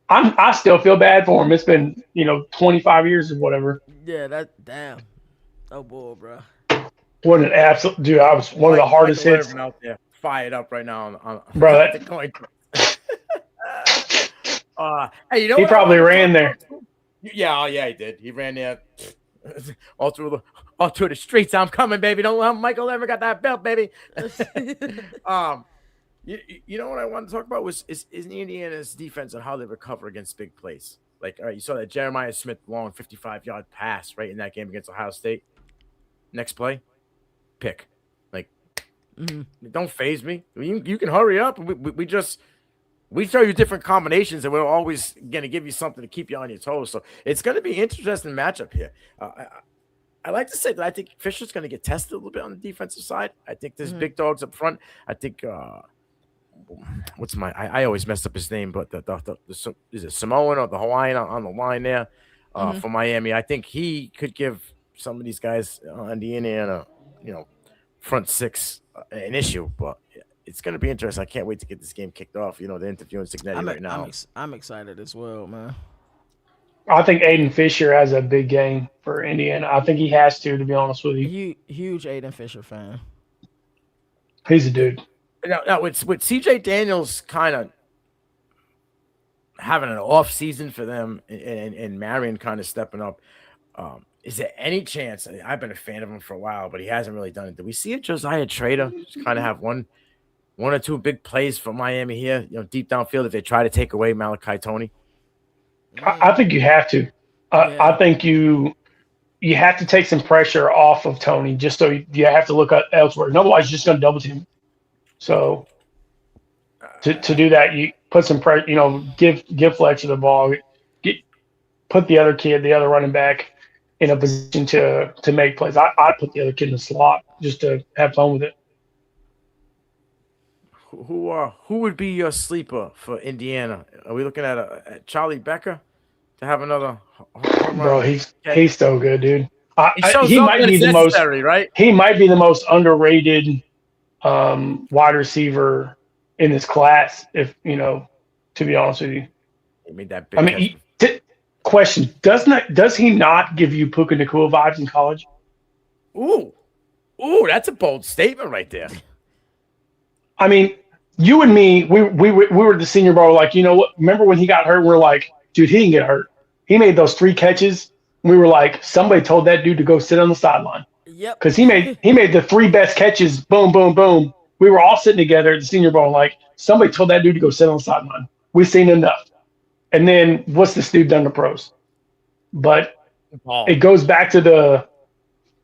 I still feel bad for him. It's been 25 years or whatever. Yeah, damn. Oh boy, bro. What an absolute dude! I was one of the hardest hits. Out there, fired up right now on bro. Hey, he probably ran there. Yeah, he did. He ran there all through the streets. I'm coming, baby. Don't let Michael ever got that belt, baby. You know what I want to talk about is Indiana's defense and how they recover against big plays. Like, all right, you saw that Jeremiah Smith long 55-yard pass right in that game against Ohio State. Next play, pick. Like, don't phase me. You can hurry up. We show you different combinations, and we're always going to give you something to keep you on your toes. So it's going to be an interesting matchup here. I like to say that I think Fisher's going to get tested a little bit on the defensive side. I think there's big dogs up front. I think I always messed up his name, but is it Samoan or the Hawaiian on the line there for Miami? I think he could give some of these guys on the Indiana, front six an issue, but it's going to be interesting. I can't wait to get this game kicked off. They're interviewing Cignetti right now. I'm excited as well, man. I think Aiden Fisher has a big game for Indiana. I think he has to be honest with you. Huge Aiden Fisher fan. He's a dude. Now with CJ Daniels kind of having an off season for them and Marion kind of stepping up, is there any chance? I've been a fan of him for a while, but he hasn't really done it. Do we see a Josiah Trader just kind of have one or two big plays for Miami here, deep downfield if they try to take away Malachi Toney? I think you have to. I think you have to take some pressure off of Toney just so you have to look elsewhere. Otherwise, you're just going to double team. So to do that, you put some pressure. Give Fletcher the ball. Put the other running back in a position to make plays. I put the other kid in the slot just to have fun with it. Who would be your sleeper for Indiana? Are we looking at Charlie Becker to have another home run? Bro, he's so good, dude. He might be the most right. He might be the most underrated wide receiver in this class. If to be honest with you, he made that big. Question: does he not give you Puka Nacua vibes in college? Ooh, that's a bold statement right there. I mean, you and me, we were at the Senior Bowl. Like, what? Remember when he got hurt? We're like, dude, he didn't get hurt. He made those 3 catches. We were like, somebody told that dude to go sit on the sideline. Yep. Because he made the 3 best catches. Boom, boom, boom. We were all sitting together at the Senior Bowl. Like, somebody told that dude to go sit on the sideline. We've seen enough. And then what's this dude done to pros? But it goes back to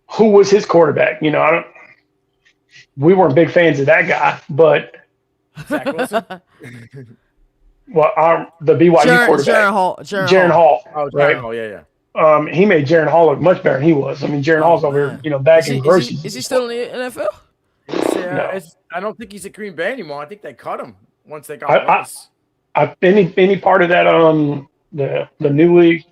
who was his quarterback. We weren't big fans of that guy, but Zach Wilson. The BYU quarterback, Jaron Hall. Jaron Hall. Oh, right? Hall, yeah. he made Jaron Hall look much better than he was. I mean, Jaron Hall's over here, bagging groceries. Is he still in the NFL? No. I don't think he's at Green Bay anymore. I think they cut him once they got any part of that the new league,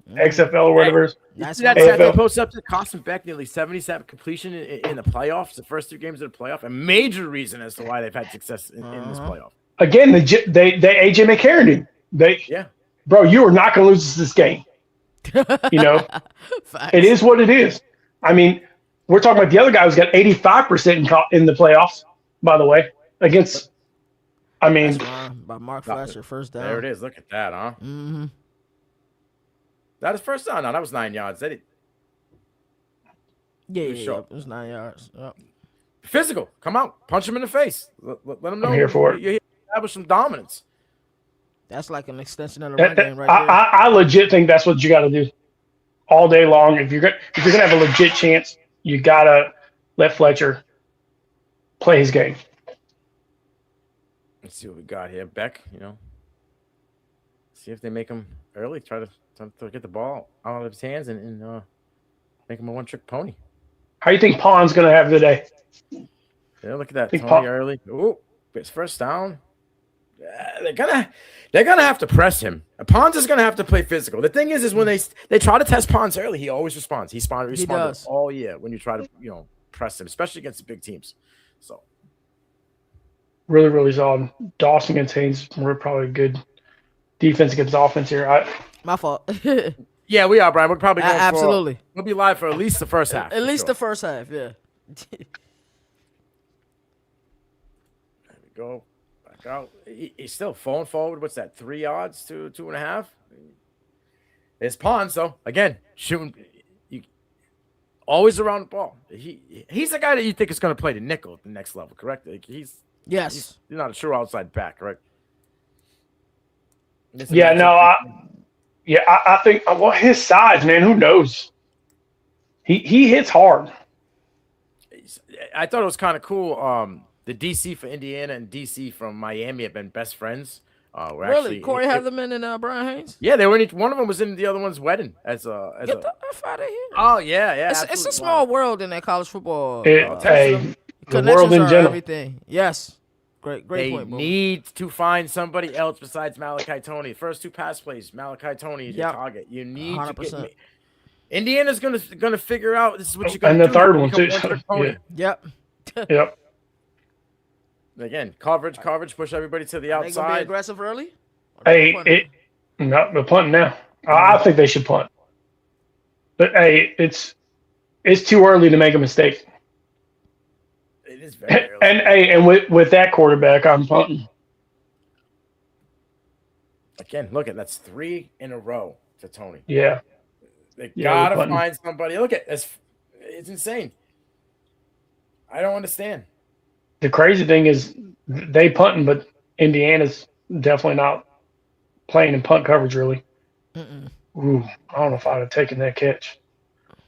XFL or whatever. That's that what they posted up to Carson Beck nearly 70% completion in the playoffs, the first 2 games of the playoff. A major reason as to why they've had success in this playoff. Again, they AJ McCarron did. Bro, you are not going to lose this game. It is what it is. I mean, we're talking about the other guy who's got 85% in the playoffs, by the way, against. I mean, by Mark Fletcher, first down. There it is. Look at that, huh? Mm-hmm. That is first down. No, that was 9 yards. It was 9 yards. Yep. Physical. Come out. Punch him in the face. Let him know. I'm here for it. You're here to establish some dominance. That's like an extension of the run game right there. I legit think that's what you got to do all day long. If you're gonna have a legit chance, you gotta let Fletcher play his game. Let's see what we got here. Beck, see if they make him early. Try to get the ball out of his hands and make him a one-trick pony. How do you think Pond's gonna have today? Yeah, look at that. Tony early. Oh, it's first down. They're gonna have to press him. Pons is gonna have to play physical. The thing is when they try to test Pons early, he always responds. He responds all year when you try to press him, especially against the big teams. So really, really solid. Dawson against Haynes. We're probably good defense against offense here. My fault. Yeah, we are, Brian. We're probably going absolutely. We'll be live for at least the first half. At least the first half, yeah. There we go. Back out. He's still falling forward. What's that? 3 yards to 2.5. It's Pons, though. Again, shooting. Always around the ball. He's the guy that you think is going to play the nickel at the next level, correct? He's not a true outside back, correct? I think his size, man. Who knows? He hits hard. I thought it was kind of cool. The DC for Indiana and DC from Miami have been best friends. Really, Corey Heatherman and Brian Haynes. Yeah, they were. One of them was in the other one's wedding get the F out of here. Oh yeah. It's a small world in that college football. The world in general. Everything. Yes. Great they point. They need to find somebody else besides Malachi Tony. First 2 pass plays, Malachi Tony is your target. You need 100%. To get me. Indiana's gonna figure out this is what you're gonna do. And the third one too. Yep. Yep. Again, coverage, push everybody to the outside. They gonna be aggressive early? They're punting now. I think they should punt. But it's too early to make a mistake. It is very early. And with that quarterback, I'm punting. Again, that's 3 in a row to Tony. Yeah. They gotta find somebody. Look at this. It's insane. I don't understand. The crazy thing is they punting, but Indiana's definitely not playing in punt coverage really. Ooh, I don't know if I'd have taken that catch.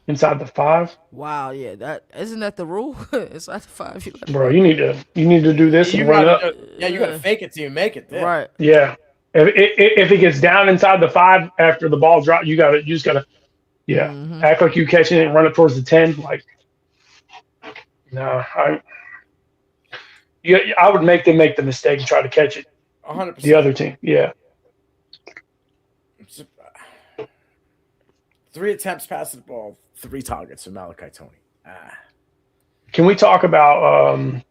Inside the 5. Wow, yeah, isn't that the rule? Inside the 5, bro. You need to do this and run up. You gotta fake it till you make it. There. Right. Yeah. If it gets down inside the 5 after the ball drops, you just gotta act like you catching it and run it towards the 10. Like, no, I would make them make the mistake and try to catch it. 100%. The other team, yeah. 3 attempts passing the ball, 3 targets for Malachi Tony. Can we talk about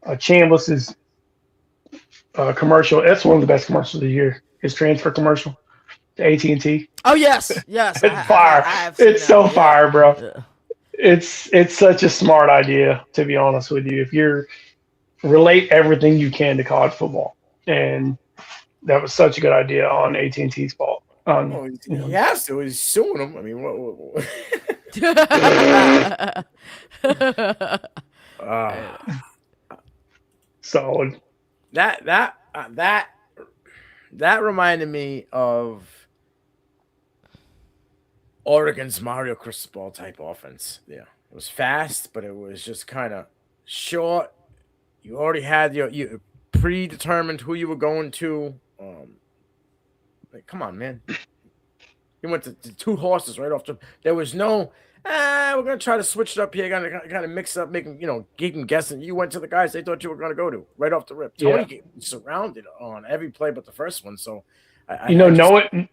Chambliss's commercial? That's one of the best commercials of the year. His transfer commercial to AT&T. Oh yes. It's fire. It's so fire, bro. Yeah. It's such a smart idea, to be honest with you. If you're relate everything you can to college football, and that was such a good idea on AT&T's fault. He has to. He's suing him. I mean, what? Solid. That reminded me of Oregon's Mario Cristobal type offense. Yeah, it was fast, but it was just kind of short. You already had you predetermined who you were going to. Come on, man. He went to 2 horses right off the. There was no. We're gonna try to switch it up here. Gonna kind of mix up, make him, keep him guessing. You went to the guys they thought you were gonna go to right off the rip. Tony surrounded on every play but the first one. So, knowing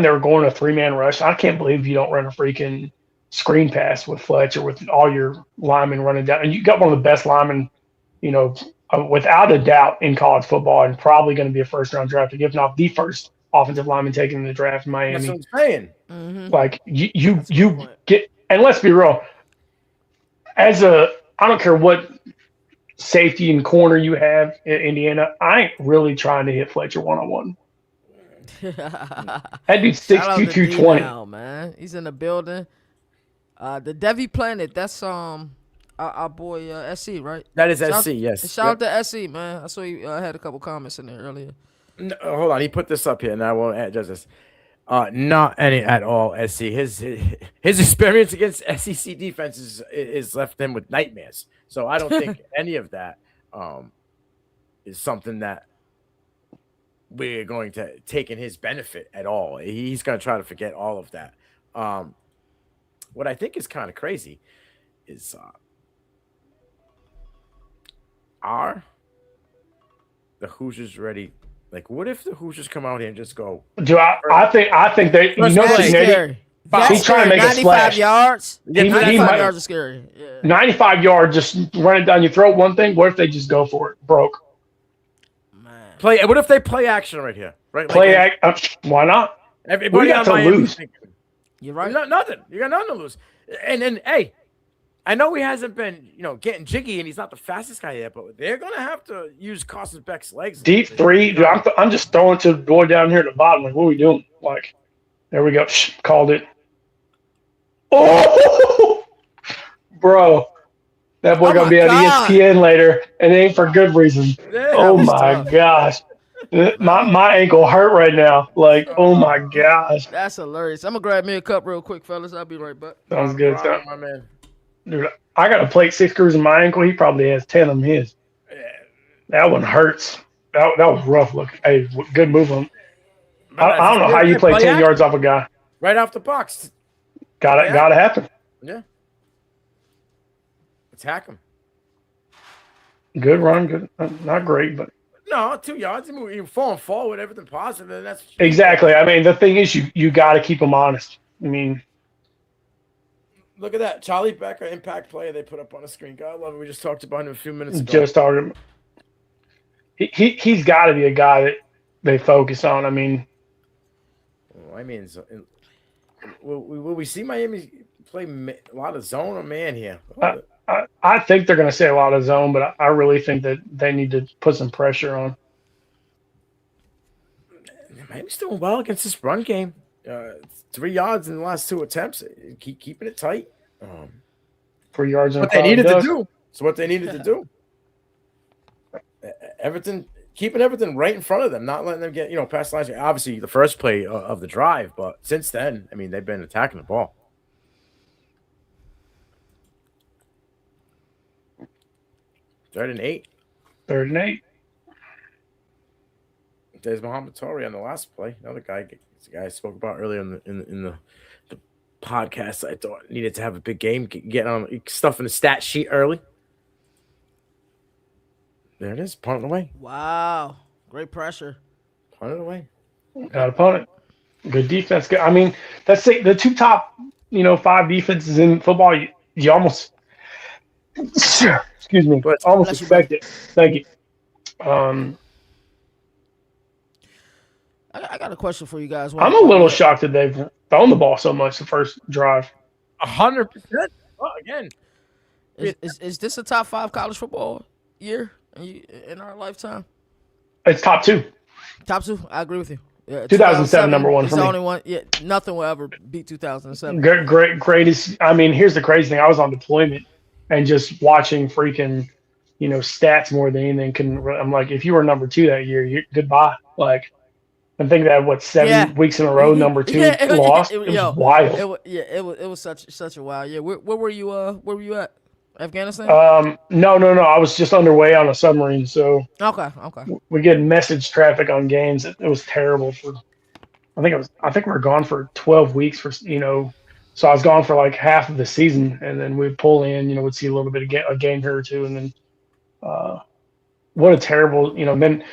they were going a 3-man rush, I can't believe you don't run a freaking screen pass with Fletcher with all your linemen running down, and you got one of the best linemen, without a doubt in college football, and probably going to be a first-round draft pick, if not the first offensive lineman taken in the draft in Miami. That's what I'm saying. Mm-hmm. Like you get, and let's be real. I don't care what safety and corner you have in Indiana, I ain't really trying to hit Fletcher 1-on-1. That dude's 6'2", 220. Now, man, he's in the building. The Devi Planet. That's our boy SC, right? That is SC. Yes. Shout out to SC, man. I saw he had a couple comments in there earlier. No, hold on, he put this up here, and I won't adjust this. Not any at all. SC his experience against SEC defenses is left him with nightmares. So I don't think any of that is something that we're going to take in his benefit at all. He's going to try to forget all of that. What I think is kind of crazy is are the Hoosiers ready? Like, what if the Hoosiers come out here and just go? I think they. Scary. He's trying to make a 95 splash. Yards. 95 might- yards is scary. Yeah. 95 yards, just run it down your throat. One thing. What if they just go for it? Broke. Man. Play. What if they play action right here? Right. Why not? Everybody We got on to Miami lose. thinking, You're right. nothing. You got nothing to lose. And then, hey, I know he hasn't been, getting jiggy, and he's not the fastest guy yet, but they're gonna have to use Carson Beck's legs. Deep 3. Dude, I'm just throwing to the boy down here at the bottom. Like, what are we doing? Like, there we go. Called it. Oh, bro, that boy gonna be on ESPN later, and it ain't for good reason. Oh my gosh, my ankle hurt right now. Like, oh my gosh, That's hilarious. I'm gonna grab me a cup real quick, fellas. I'll be right back. sounds good. My man. Dude, I got a plate 6 screws in my ankle. He probably has 10 of them his. That one hurts. That was rough looking. Hey, good move on. I don't know how you play 10 yards off a guy. Right off the box. Gotta happen. Yeah. Attack him. Good run. Good. Not great, but. No, 2 yards. You're falling forward, everything positive. And that's Exactly. I mean, the thing is, you got to keep them honest. I mean, look at that. Charlie Becker, impact player they put up on the screen. God love it. We just talked about him a few minutes ago. just talking. He's got to be a guy that they focus on. I mean, will we see Miami play a lot of zone or man here? I think they're going to say a lot of zone, but I really think that they need to put some pressure on. Miami's doing well against this run game. 3 yards in the last 2 attempts. Keeping it tight. 3 yards. What they needed to do. So what they needed to do. Keeping everything right in front of them, not letting them get past the lines. Obviously, the first play of the drive, but since then, I mean, they've been attacking the ball. Third and 8. There's Muhammad Torrey on the last play. Another guy, the guy I spoke about earlier in the podcast. I thought needed to have a big game, get on stuff in the stat sheet early. There it is, punt it away. Wow, great pressure. Punt it away. Got opponent. Good defense. I mean, that's the 2 top 5 defenses in football. You almost. Excuse me. Almost expect it. Thank you. I got a question for you guys. I'm a little shocked that they've thrown the ball so much the first drive. 100%. Oh, again. Is this a top 5 college football year in our lifetime? It's top 2. Top 2. I agree with you. Yeah, 2007 number 1 it's for the me. only one. Yeah, nothing will ever beat 2007. Greatest. I mean, here's the crazy thing. I was on deployment and just watching freaking, stats more than anything. I'm like, if you were number 2 that year, goodbye. Like, I think that 7 weeks in a row, number 2 lost. It was wild. It was such a wild year. Where were you? Where were you at? Afghanistan? No. I was just underway on a submarine, so Okay. we get message traffic on games. It was terrible for I think we were gone for 12 weeks for, so I was gone for like half of the season, and then we'd pull in, we'd see a little bit of a game here or two, and then what a terrible, then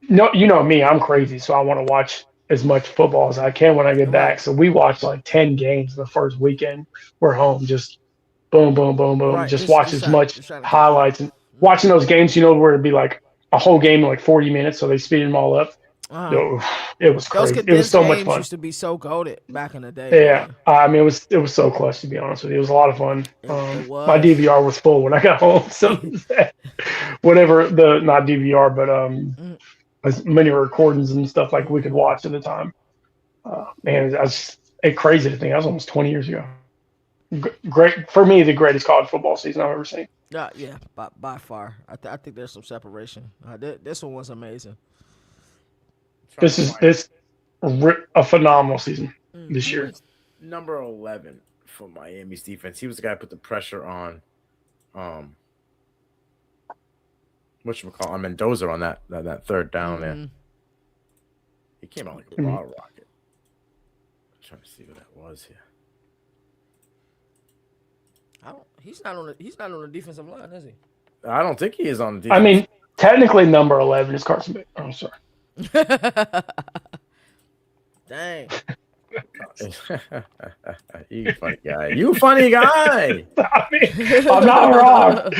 me, I'm crazy, so I want to watch as much football as I can when I get back. So we watched like 10 games the first weekend. We're home, just boom, boom, boom, boom. Right. Just watch as much trying to highlights and watching those games, where it'd be like a whole game in like 40 minutes, so they speed them all up. It was crazy. It was so much fun. Used to be so goated back in the day. Yeah, it was so clutch, to be honest with you. It was a lot of fun. It was. My DVR was full when I got home, so whatever not DVR, but as many recordings and stuff like we could watch at the time. Man, that's crazy to think that was almost 20 years ago. Great for me, the greatest college football season I've ever seen. Yeah, by far. I think there's some separation. This one was amazing. This is a phenomenal season this year. Number 11 for Miami's defense. He was the guy who put the pressure on, on Mendoza on that third down there. He came out like a bottle rocket. I'm trying to see what that was here. He's not on the defensive line, is he? I don't think he is on the defense. I mean, technically number 11 is Carson Baker. I'm sorry. Dang. You funny guy. You funny guy. I'm not wrong.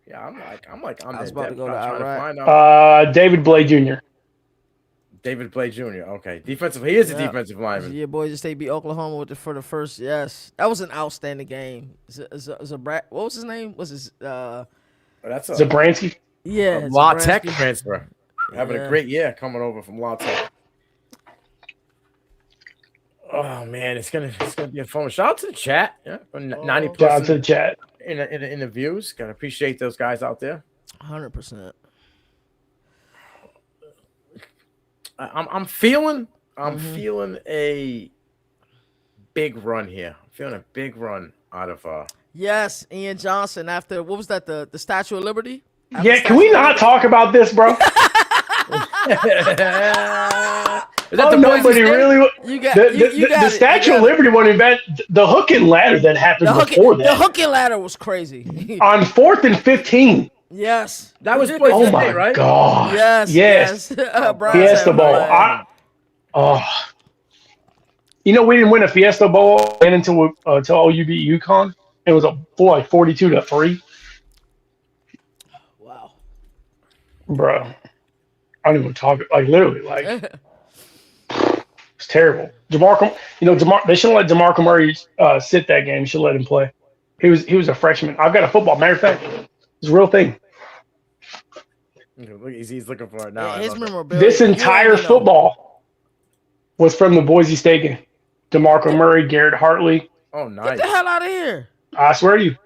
Yeah, I'm I was about to go to outright. David Blay Jr. David Blay Jr. Okay, defensive. He is a defensive lineman. Yeah, Boise State beat Oklahoma for the first. Yes, that was an outstanding game. What was his name? That's Zabransky. Yeah, La Tech transfer. Having a great year coming over from La Tech. Oh man, it's gonna be a fun. Shout out to the chat. Yeah, 90%. Shout out to the chat. In the views. Gotta appreciate those guys out there. 100%. I'm feeling a big run here. I'm feeling a big run out of Yes, Ian Johnson after what was that, the Statue of Liberty? Yeah, can we not talk about this, bro? Nobody really. You got the Statue of Liberty one event. The hook and ladder that happened before that. The hook and ladder was crazy. On 4th and 15. Yes, that was Boise State, right? God. Yes. Fiesta Bowl. We didn't win a Fiesta Bowl until OU beat UConn. It was 42-3. Wow, bro. I don't even talk literally it's terrible. DeMarco, they shouldn't let DeMarco Murray sit that game. Should let him play. He was a freshman. I've got a football. Matter of fact, it's a real thing. He's looking for it now. His memorabilia. This entire football was from the Boise State game. DeMarco Murray, Garrett Hartley. Oh, nice. Get the hell out of here. I swear to you.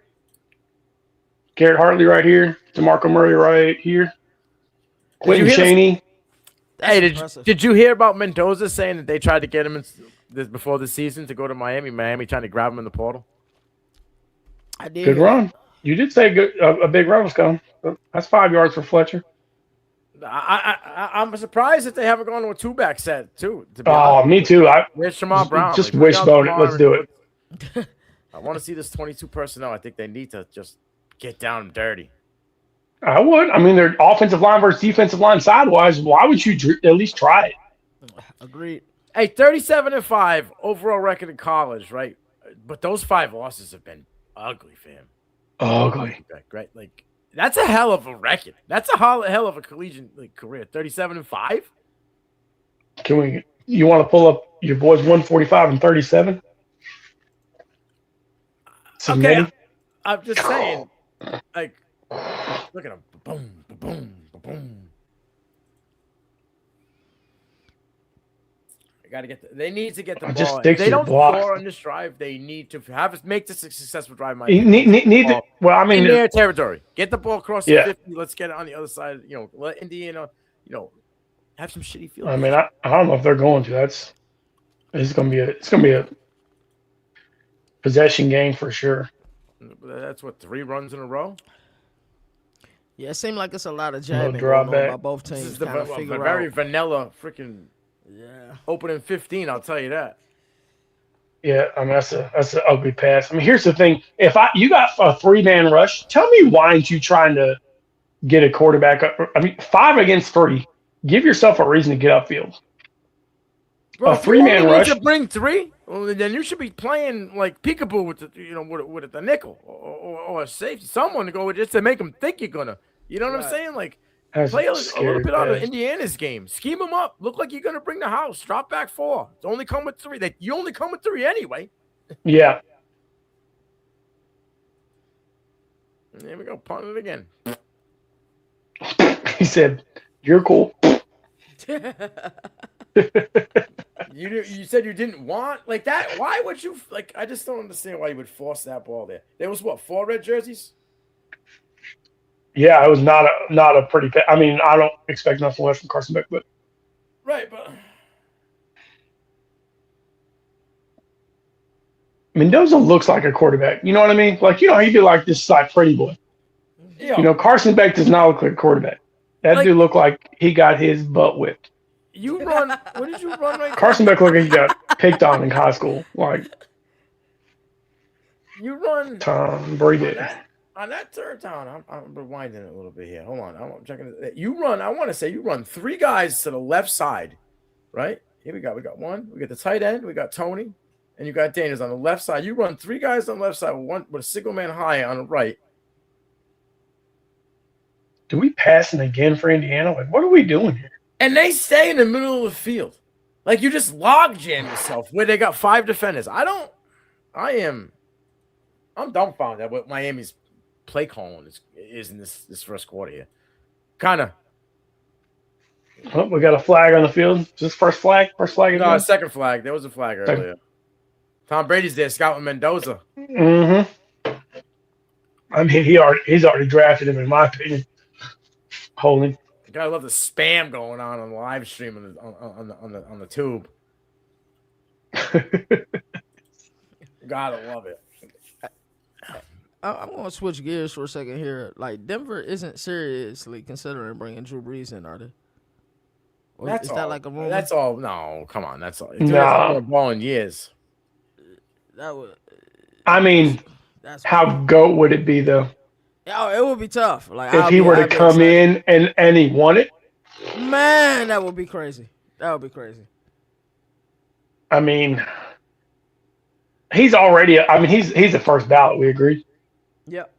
Garrett Hartley right here. DeMarco Murray right here. Quentin Chaney. Hey, did you hear about Mendoza saying that they tried to get him before the season to go to Miami? Miami trying to grab him in the portal? I did. Good run. You did say a big run was coming. That's 5 yards for Fletcher. I'm surprised that they haven't gone to a two-back set, too. Me too. Where's Shamar Brown? Just wishbone it. Let's do it. I want to see this 22 personnel. I think they need to just get down and dirty. I would. I mean, they're offensive line versus defensive line sidewise. Why would you at least try it? Agreed. Hey, 37-5 overall record in college, right? But those 5 losses have been ugly, fam. Ugly. Right? That's a hell of a record. That's a hell of a collegiate career. 37-5. You want to pull up your boys 145 and 37? Okay, I'm just saying. Look at them. Boom, boom, boom. They need to get the ball. If they don't score on this drive, they need to make this a successful drive. In their territory. Get the ball across the 50. Let's get it on the other side. Let Indiana, have some shitty field. I mean, I don't know if they're going to. It's gonna be a possession game for sure. That's 3 runs in a row. Yeah, it seemed like it's a lot of jabbing going on by both teams. This is a very vanilla freaking Yeah. Opening 15, I'll tell you that. Yeah, I mean that's an ugly pass. I mean, here's the thing: if you got a 3-man rush, tell me why aren't you trying to get a quarterback up? I mean, 5 against 3. Give yourself a reason to get upfield. Bro, A if you only 3-man need rush. to bring 3, well, then you should be playing like peekaboo with the nickel or a safety, someone to go with just to make them think you're gonna. You know what I'm saying? Like That's play a little scary bit out of pass. Indiana's game. Scheme them up. Look like you're gonna bring the house. Drop back 4. It's only come with 3. You only come with 3 anyway. Yeah. There we go. Punt it again. He said, "You're cool." You said you didn't want like that. Why would you like? I just don't understand why you would force that ball there. There was what 4 red jerseys. Yeah, it was not a pretty. I mean, I don't expect nothing less from Carson Beck, but Right, but Mendoza looks like a quarterback. You know what I mean? Like, you know, he'd be like this like pretty boy. yeah, You know, Carson Beck does not look like a quarterback. That dude looked like he got his butt whipped. you run. What did you run right? Carson Beck looked like he got picked on in high school, like You run Tom Brady. on that third down. I'm rewinding it a little bit here. Hold on, I'm checking it. You run. I want to say you run 3 guys to the left side, right? Here we got one. We got the tight end. We got Tony, and you got Daniels on the left side. You run 3 guys on the left side with a single man high on the right. Do we passing again for Indiana? Like, what are we doing here? And they stay in the middle of the field. Like you just log jam yourself where they got 5 defenders. I'm dumbfounded at what Miami's play calling is in this first quarter here. Kind of. Oh, we got a flag on the field. Is this first flag? First flag No, again? second flag. There was a flag earlier. Tom Brady's there scouting Mendoza. Mm-hmm. I mean, he's already drafted him, in my opinion. Holding. You gotta love the spam going on the live stream on the tube. Gotta love it. I'm going to switch gears for a second here. Like, Denver isn't seriously considering bringing Drew Brees in, are they? Or That's is all. that like a rumor? That's all. No, come on. That's all. No. Ball in years. That would. I mean, how goat would it be, though? Oh, it would be tough. Like If he were to come in and he won it? Man, that would be crazy. That would be crazy. I mean, he's already. He's the first ballot. We agree. Yep.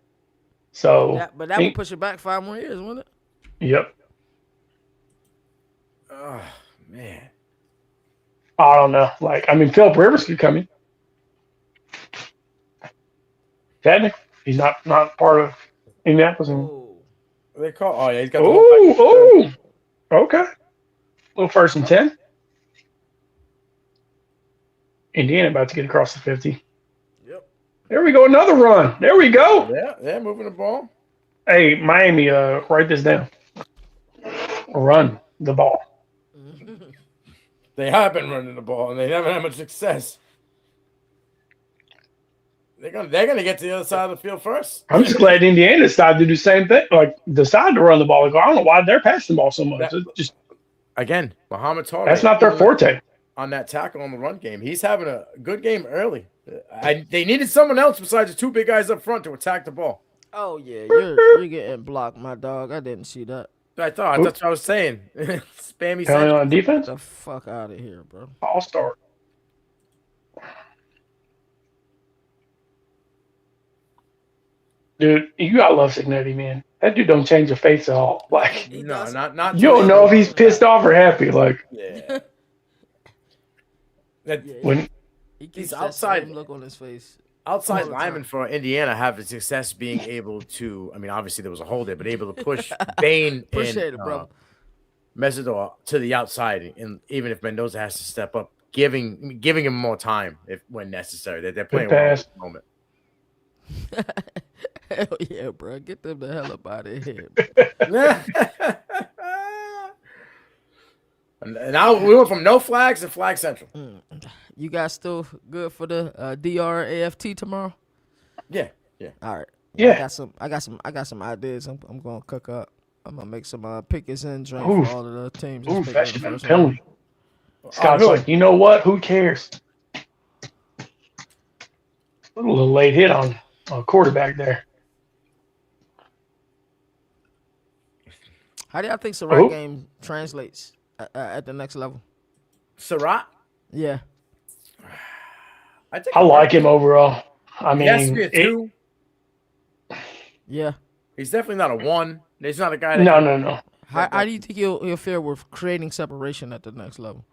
So, Yeah, but that would push it back 5 more years, wouldn't it? Yep. Oh man. I don't know. Like, I mean, Philip Rivers could come in. Technically, he's not part of Indianapolis anymore. They call. Oh yeah, he's got. Oh, okay. Little 1st and 10. Indiana about to get across the 50. Yep. There we go. Another run. There we go. Yeah, moving the ball. Hey, Miami, write this down. Run the ball. They have been running the ball, and they haven't had much success. They're gonna get to the other side of the field first. I'm just glad Indiana decided to do the same thing. Like, decide to run the ball. Like, I don't know why they're passing the ball so much. It's just again, Muhammad Torrey. That's not their forte. On that tackle on the run game, he's having a good game early. They needed someone else besides the 2 big guys up front to attack the ball. Oh yeah, you're getting blocked, my dog. I didn't see that. I thought that's what I was saying. Spammy Penalty on defense. Get the fuck out of here, bro. I'll start. Dude, you gotta love Cignetti, man. That dude don't change your face at all. Like, no, not. You don't know if he's pissed off or happy. Like, yeah. When he keeps he's that outside same look on his face. Outside linemen for Indiana have the success being able to. I mean, obviously there was a hole there, but able to push Bain Appreciate and it, brother. Mesidor to the outside, and even if Mendoza has to step up, giving him more time when necessary. They're playing well at the moment. Hell yeah, bro! Get them the hell up out of here. And now we went from no flags to flag central. You guys still good for the DRAFT tomorrow? Yeah. All right. Yeah. I got some ideas. I'm gonna cook up. I'm gonna make some pickets and drink for all of the teams. that should be penalty. Scott's like, you know what? Who cares? A little late hit on quarterback there. How do y'all think Surratt game translates at the next level? Surratt? Yeah. I like him overall. I mean, he has to be a 2. Yeah. He's definitely not a 1. He's not a guy that No. How do you think he'll fare with creating separation at the next level?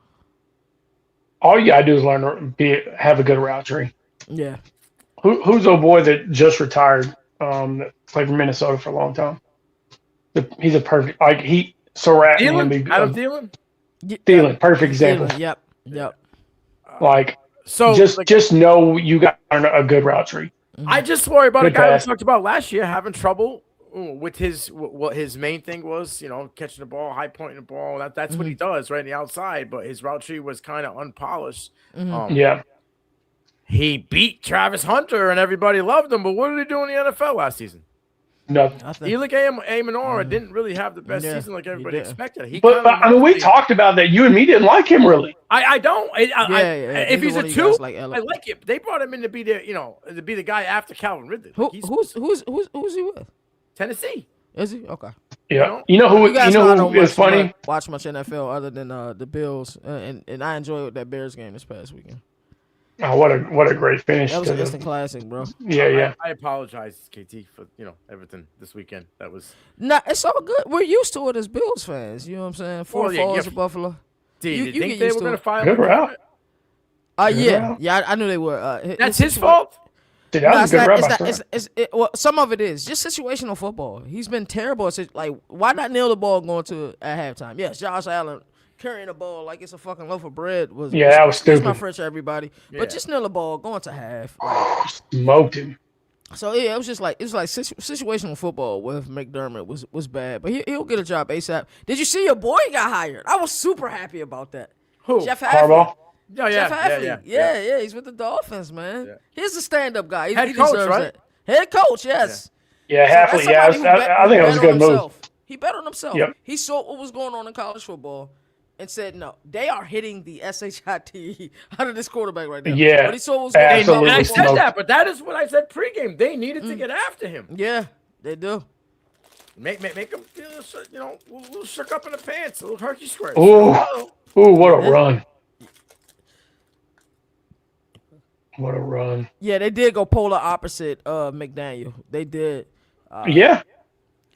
All you gotta do is learn to have a good route tree. Yeah. Who's old boy that just retired? That played for Minnesota for a long time. He's a perfect Surratt and him be Adam Thielen? Thielen, perfect example. Thielen, yep. Just know you got a good route tree. I just worry about Good a guy pass. we talked about last year having trouble with what his main thing was, catching the ball, high pointing the ball. That's what he does right on the outside, but his route tree was kind of unpolished. Yeah. He beat Travis Hunter and everybody loved him, but what did he do in the NFL last season? Nothing. Elick Amenora didn't really have the best season like everybody expected. But I mean, we talked about that. You and me didn't like him really. I don't. If he's a 2, like I like it. They brought him in to be the guy after Calvin Ridley. Who's he with? Tennessee. Is he? Okay. Yeah. You know who is funny? Watch much NFL other than the Bills, and I enjoyed that Bears game this past weekend. Oh, what a great finish! That was an instant classic, bro. Yeah. I apologize, KT, for everything this weekend. That was it's all good. We're used to it as Bills fans. You know what I'm saying? Four falls to Buffalo. Dude, you think they were going to fire Good route. Yeah, I knew they were. That's his fault. Dude, that was a good route. Well, some of it is just situational football. He's been terrible. Like, why not nail the ball going to at halftime? Yes, Josh Allen carrying the ball like it's a fucking loaf of bread that was stupid. My French, everybody, but just nail the ball going to half. Like, smoked him. So yeah, it was like situational football with McDermott was bad, but he'll get a job ASAP. Did you see your boy got hired? I was super happy about that. Who? Jeff Harbaugh? Jeff Hafley. Yeah. He's with the Dolphins, man. Yeah. He's a stand-up guy. Head coach, right? Head coach, yes. Yeah, Hafley. Yeah, I think it was a good move. He bet on himself. Yep. He saw what was going on in college football and said, no, they are hitting the SHIT out of this quarterback right now. Yeah, but he saw what was going on. And I said that, but that is what I said pregame. They needed to get after him. Yeah, they do. Make him feel, a little shook up in the pants, a little herky square. Ooh, what a run. What a run. Yeah, they did go polar opposite McDaniel. They did. Yeah.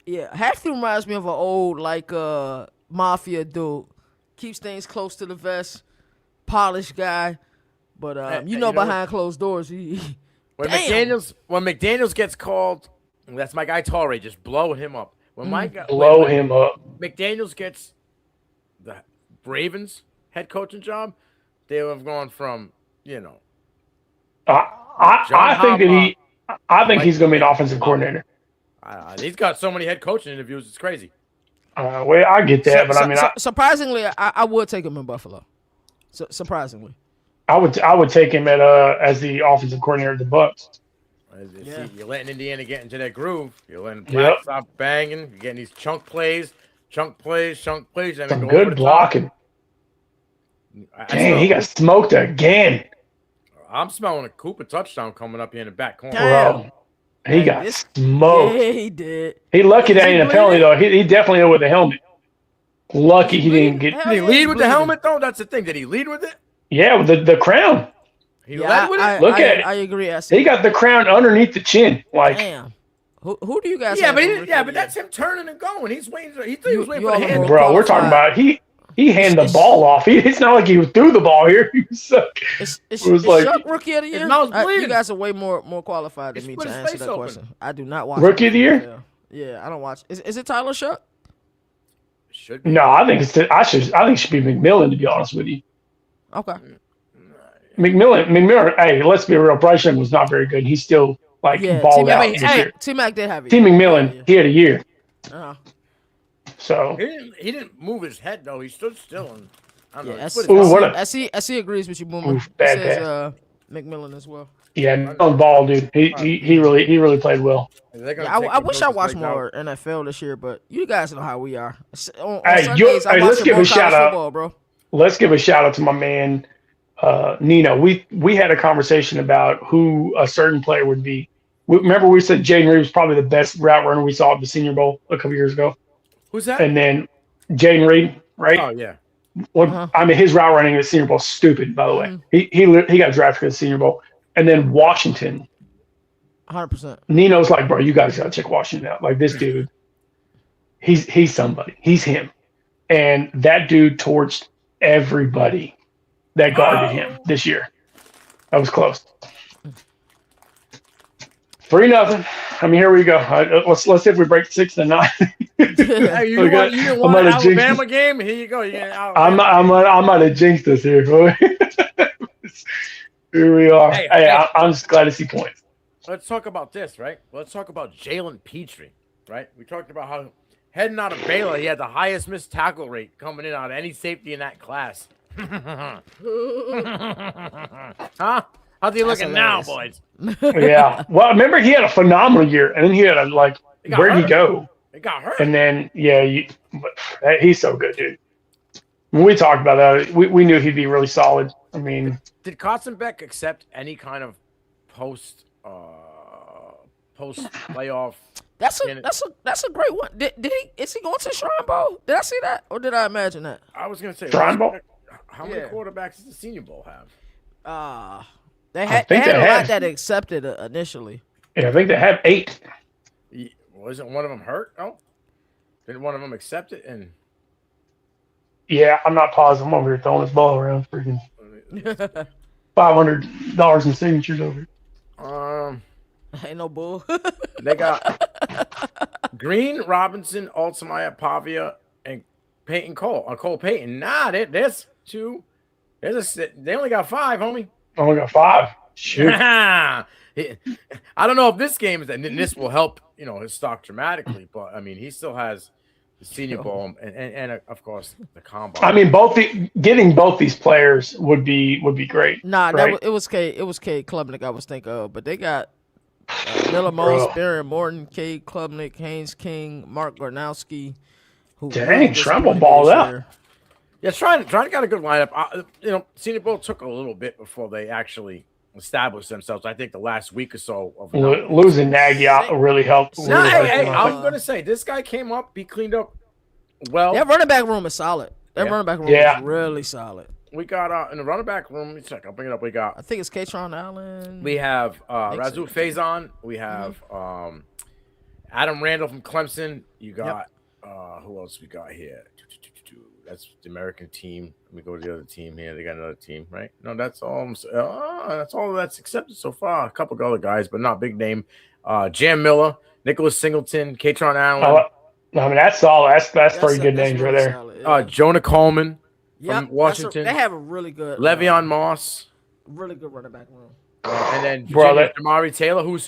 Yeah, Hafley reminds me of an old, mafia dude. Keeps things close to the vest, polished guy. But, behind closed doors, when McDaniels gets called, that's my guy Torrey, just blow him up. When him up. McDaniels gets the Ravens head coaching job, they would have gone from, I think he's going to be an offensive coordinator. He's got so many head coaching interviews, it's crazy. Well, I get that, surprisingly, I would take him in Buffalo. Surprisingly, I would take him as the offensive coordinator of the Bucs. You're letting Indiana get into that groove. You're letting Black stop banging. You're getting these chunk plays, and some good blocking. Dang, he got smoked again. I'm smelling a Cooper touchdown coming up here in the back corner. Bro, he got smoked. Yeah, he did. He lucky that ain't a penalty, though. He definitely did with the helmet. Lucky he didn't get. Did he lead with the helmet, though? That's the thing. Did he lead with it? Yeah, with the crown. He led with it? Look at it. I agree. He got the crown underneath the chin. Damn. Who do you guys have? But that's him turning and going. He's waiting. He thought he was waiting for the hand. Bro, we're talking about he handed the ball off. It's not like he threw the ball here. It's like Chuck Rookie of the Year. You guys are way more qualified than me to answer that question. I do not watch Rookie of the Year. Yeah, I don't watch. Is it Tyler Shuck? Should be. No, I think I think it should be McMillan, to be honest with you. Okay. McMillan. Hey, let's be real. Bryce Young was not very good. He's still balled out. T-Mac did have it. T. McMillan, he had a year. Uh-huh. So he didn't move his head though. He stood still and I don't know. SC agrees with you, Boomer. Bad says McMillan as well. Yeah, on ball, dude. He really played well. I wish I watched more NFL this year, but you guys know how we are. On Sundays, let's give a shout out, football, bro. let's give a shout out to my man Nino. We had a conversation about who a certain player would be. Remember we said Jaden Reed was probably the best route runner we saw at the Senior Bowl a couple years ago. Who's that? And then Jaden Reed, right? Oh yeah. Well, I mean, his route running at the Senior Bowl is stupid. By the way, he got drafted for the Senior Bowl, and then Washington. 100%. Nino's like, bro, you guys gotta check Washington out. Like this dude, he's somebody. He's him, and that dude torched everybody that guarded him this year. That was close. 3-0. I mean, here we go. Let's see if we break 6 to 9. Hey, you didn't want an Alabama game? Here you go. I'm not a jinx this here. Here we are. Hey, I'm just glad to see points. Let's talk about this, right? Let's talk about Jalen Petrie, right? We talked about how heading out of Baylor, he had the highest missed tackle rate coming in out of any safety in that class. Huh? How's he looking now, boys? Yeah. Well, remember he had a phenomenal year, and then he had where'd he go? He got hurt. And then he's so good, dude. When we talked about that, we knew he'd be really solid. I mean, did Kotzenbeck accept any kind of post playoff? That's a great one. Did he? Is he going to Shrine Bowl? Did I see that, or did I imagine that? I was gonna say Shrine Bowl. How many quarterbacks does the Senior Bowl have? They had a lot that accepted initially. Yeah, I think they have 8. Wasn't one of them hurt? Oh, didn't one of them accept it? And yeah, I'm not positive. I'm over here throwing this ball around. Freaking $500 in signatures over. Ain't no bull. They got Green, Robinson, Altamaya, Pavia, and Peyton Cole. Cole Payton. Nah, there's 2. They only got 5, homie. Only got 5. Shoot. I don't know if this game is, and this will help, his stock dramatically. But I mean, he still has the Senior Bowl and of course the combine. I mean, getting both these players would be great. Nah, right? it was Cade Klubnik I was thinking of, but they got Miller Mose, Barry Morton, Cade Klubnik, Haynes King, Mark Gornowski. Dang, Tremble balled out. Yeah, trying to get a good lineup. Senior Bowl took a little bit before they actually established themselves. I think the last week or so of losing Nagy really helped. I'm gonna say this guy came up, he cleaned up well. That running back room is solid. Running back room is really solid. We got in the running back room. Let me check. I'll bring it up. We got. I think it's Katron Allen. We have Razul Faison. We have Adam Randall from Clemson. You got who else we got here? That's the American team. Let me go to the other team here. They got another team, right? No, that's all. That's all that's accepted so far. A couple of other guys, but not big name. Jam Miller, Nicholas Singleton, Katron Allen. I mean, that's solid. That's pretty good names right there. Solid, Jonah Coleman from Washington. They have a really good Le'Veon Moss. Really good running back room. And then Jamari Taylor, who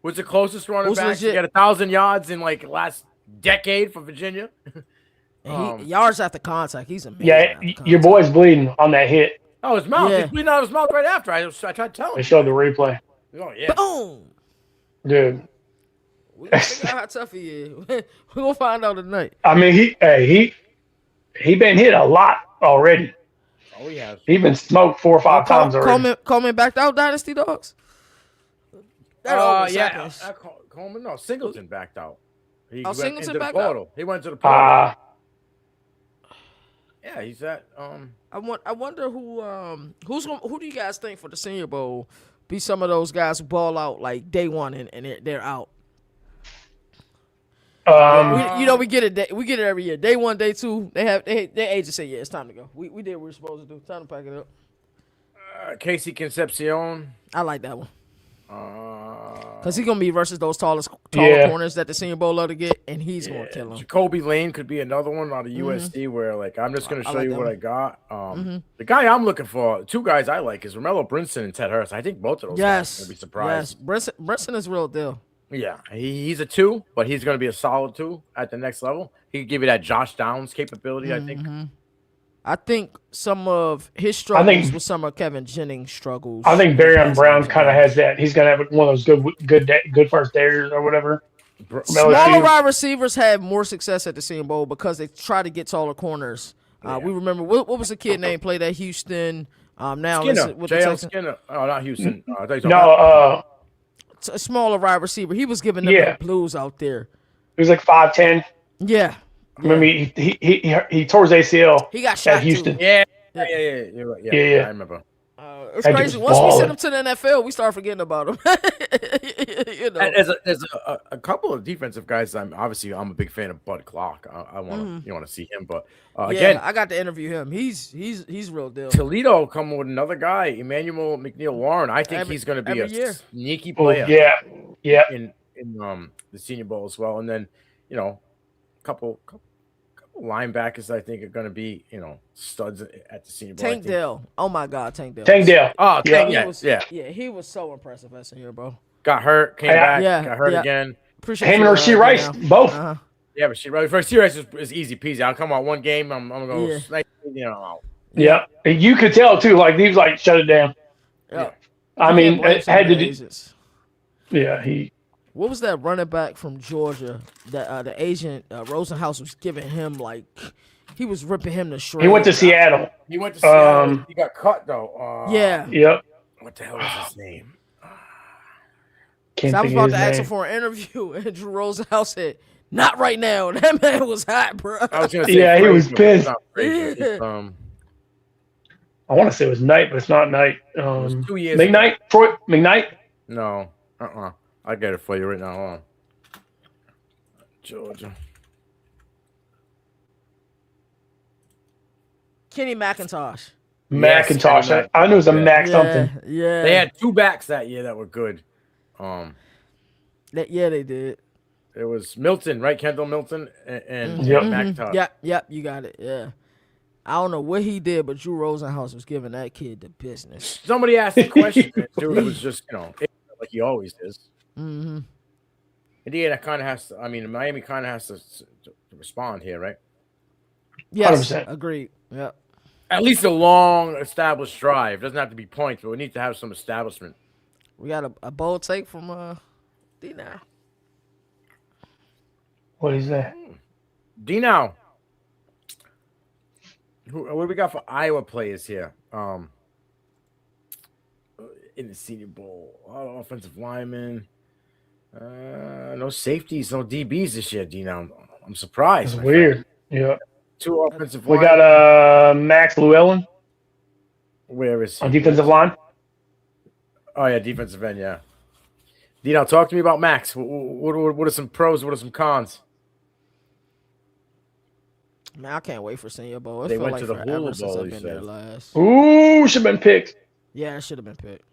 was the closest running back to get 1,000 yards in last decade for Virginia. Yards after contact, he's amazing. Yeah, your boy's bleeding on that hit. Oh, his mouth. He's bleeding out of his mouth right after. I tried to tell him. They showed the replay. Oh, yeah. Boom. Dude. We gonna figure out how tough he is. We're gonna find out tonight. I mean, he been hit a lot already. Oh, he has. He been smoked 4 or 5 times already. Coleman backed out, Dynasty Dogs? Yeah. Coleman, no. Singleton backed out. Singleton backed out? He went to the portal. Yeah, he's at. I wonder who do you guys think for the Senior Bowl be some of those guys who ball out like day one and they're out. We get it. We get it every year. Day 1, day 2. Their agents say, yeah, it's time to go. We did what we're supposed to do. Time to pack it up. Casey Concepcion. I like that one. Because he's going to be versus those taller corners that the Senior Bowl love to get, and he's going to kill them. Jacoby Lane could be another one out of USD where, I'm just going to show you what I got. The guy I'm looking for, 2 guys I like, is Romello Brinson and Ted Hurst. I think both of those guys are going to be surprised. Yes, Brinson is real deal. Yeah, he's a 2, but he's going to be a solid 2 at the next level. He could give you that Josh Downs capability, I think. I think some of his struggles with some of Kevin Jennings' struggles. I think Barry Brown kind of has that. He's going to have one of those good first days or whatever. Smaller wide receivers have more success at the Senior Bowl because they try to get taller corners We remember what was the kid name played at Houston? Now Skinner, with J.L. the Texans. Skinner. Oh, not Houston. No, A smaller wide receiver. He was giving them Yeah. the blues out there. he was like 5'10". Yeah. I remember he tore his ACL He got at shot Houston. too. Yeah. You're right. Yeah, I remember. It's That crazy. dude's Once we balling. sent him to the NFL, we start forgetting about him. You know. There's a couple of defensive guys. I'm a big fan of Bud Clark. I want to see him, but again, I got to interview him. He's real deal. Toledo coming with another guy, Emmanuel McNeil Warren. I think he's going to be a year. sneaky Oh, player. yeah. In the Senior Bowl as well, and then a couple linebackers I think are going to be studs at the Senior Bowl. Tank Dell. Oh my God, Tank Dell. Tank Dell. Oh, Yeah. He was so impressive at Senior Bowl. Got hurt, came back, Yeah, got hurt yeah. again. Appreciate Him you, and Rasheed Rice, now. both. Yeah, but first series is easy peasy. I'll come on one game. I'm gonna go snipe. Yeah. And you could tell too. Like he was like shut it down. Yeah. I mean, Can't blame it some had of to the do. Asians. Yeah, he. What was that running back from Georgia that the agent Rosenhaus was giving him like he was ripping him to shreds? He went to Seattle. He went to Seattle. He got cut though. Yeah. Yep. What the hell was his name? Can't So I was think about of to his ask him name. for an interview, and Drew Rosenhaus said, "Not right now." And that man was hot, bro. I was gonna say Yeah, he was Frazier, but it's pissed. not Frazier. It's, I want to say it was Knight, but it's not Knight. was 2 years McKnight, Troy McKnight. no. I get it for you right now. Hold on. Georgia. Kenny McIntosh. McIntosh. Kenny I knew it was a Mac Yeah, something. yeah. They had two backs that year that were good. Yeah, they did. It was Milton, right? Kendall Milton and Yep. McIntosh. Yep, you got it. Yeah. I don't know what he did, but Drew Rosenhaus was giving that kid the business. Somebody asked the question. Dude was just, like he always is. Mm-hmm. Indiana kind of has to. I mean, Miami kind of has to respond here, right? Yes, 100%. agreed. Yep. At least a long established drive. Doesn't have to be points, but we need to have some establishment. We got a bold take from D now. What is that? D now. What do we got for Iowa players here? In the Senior Bowl, a lot of offensive linemen. No safeties, no DBs this year. D now. I'm surprised. It's weird. Yeah. Two offensive We linemen. got Max Llewellyn Where is he? on defensive line. Oh yeah, defensive end. Yeah. Dino, talk to me about Max. What are some pros? What are some cons? Man, I can't wait for Senior Bowl. It They felt went like to the forever Hoover since Bowl, I've he been there said. last. Ooh, should have been picked. Yeah, it should have been picked.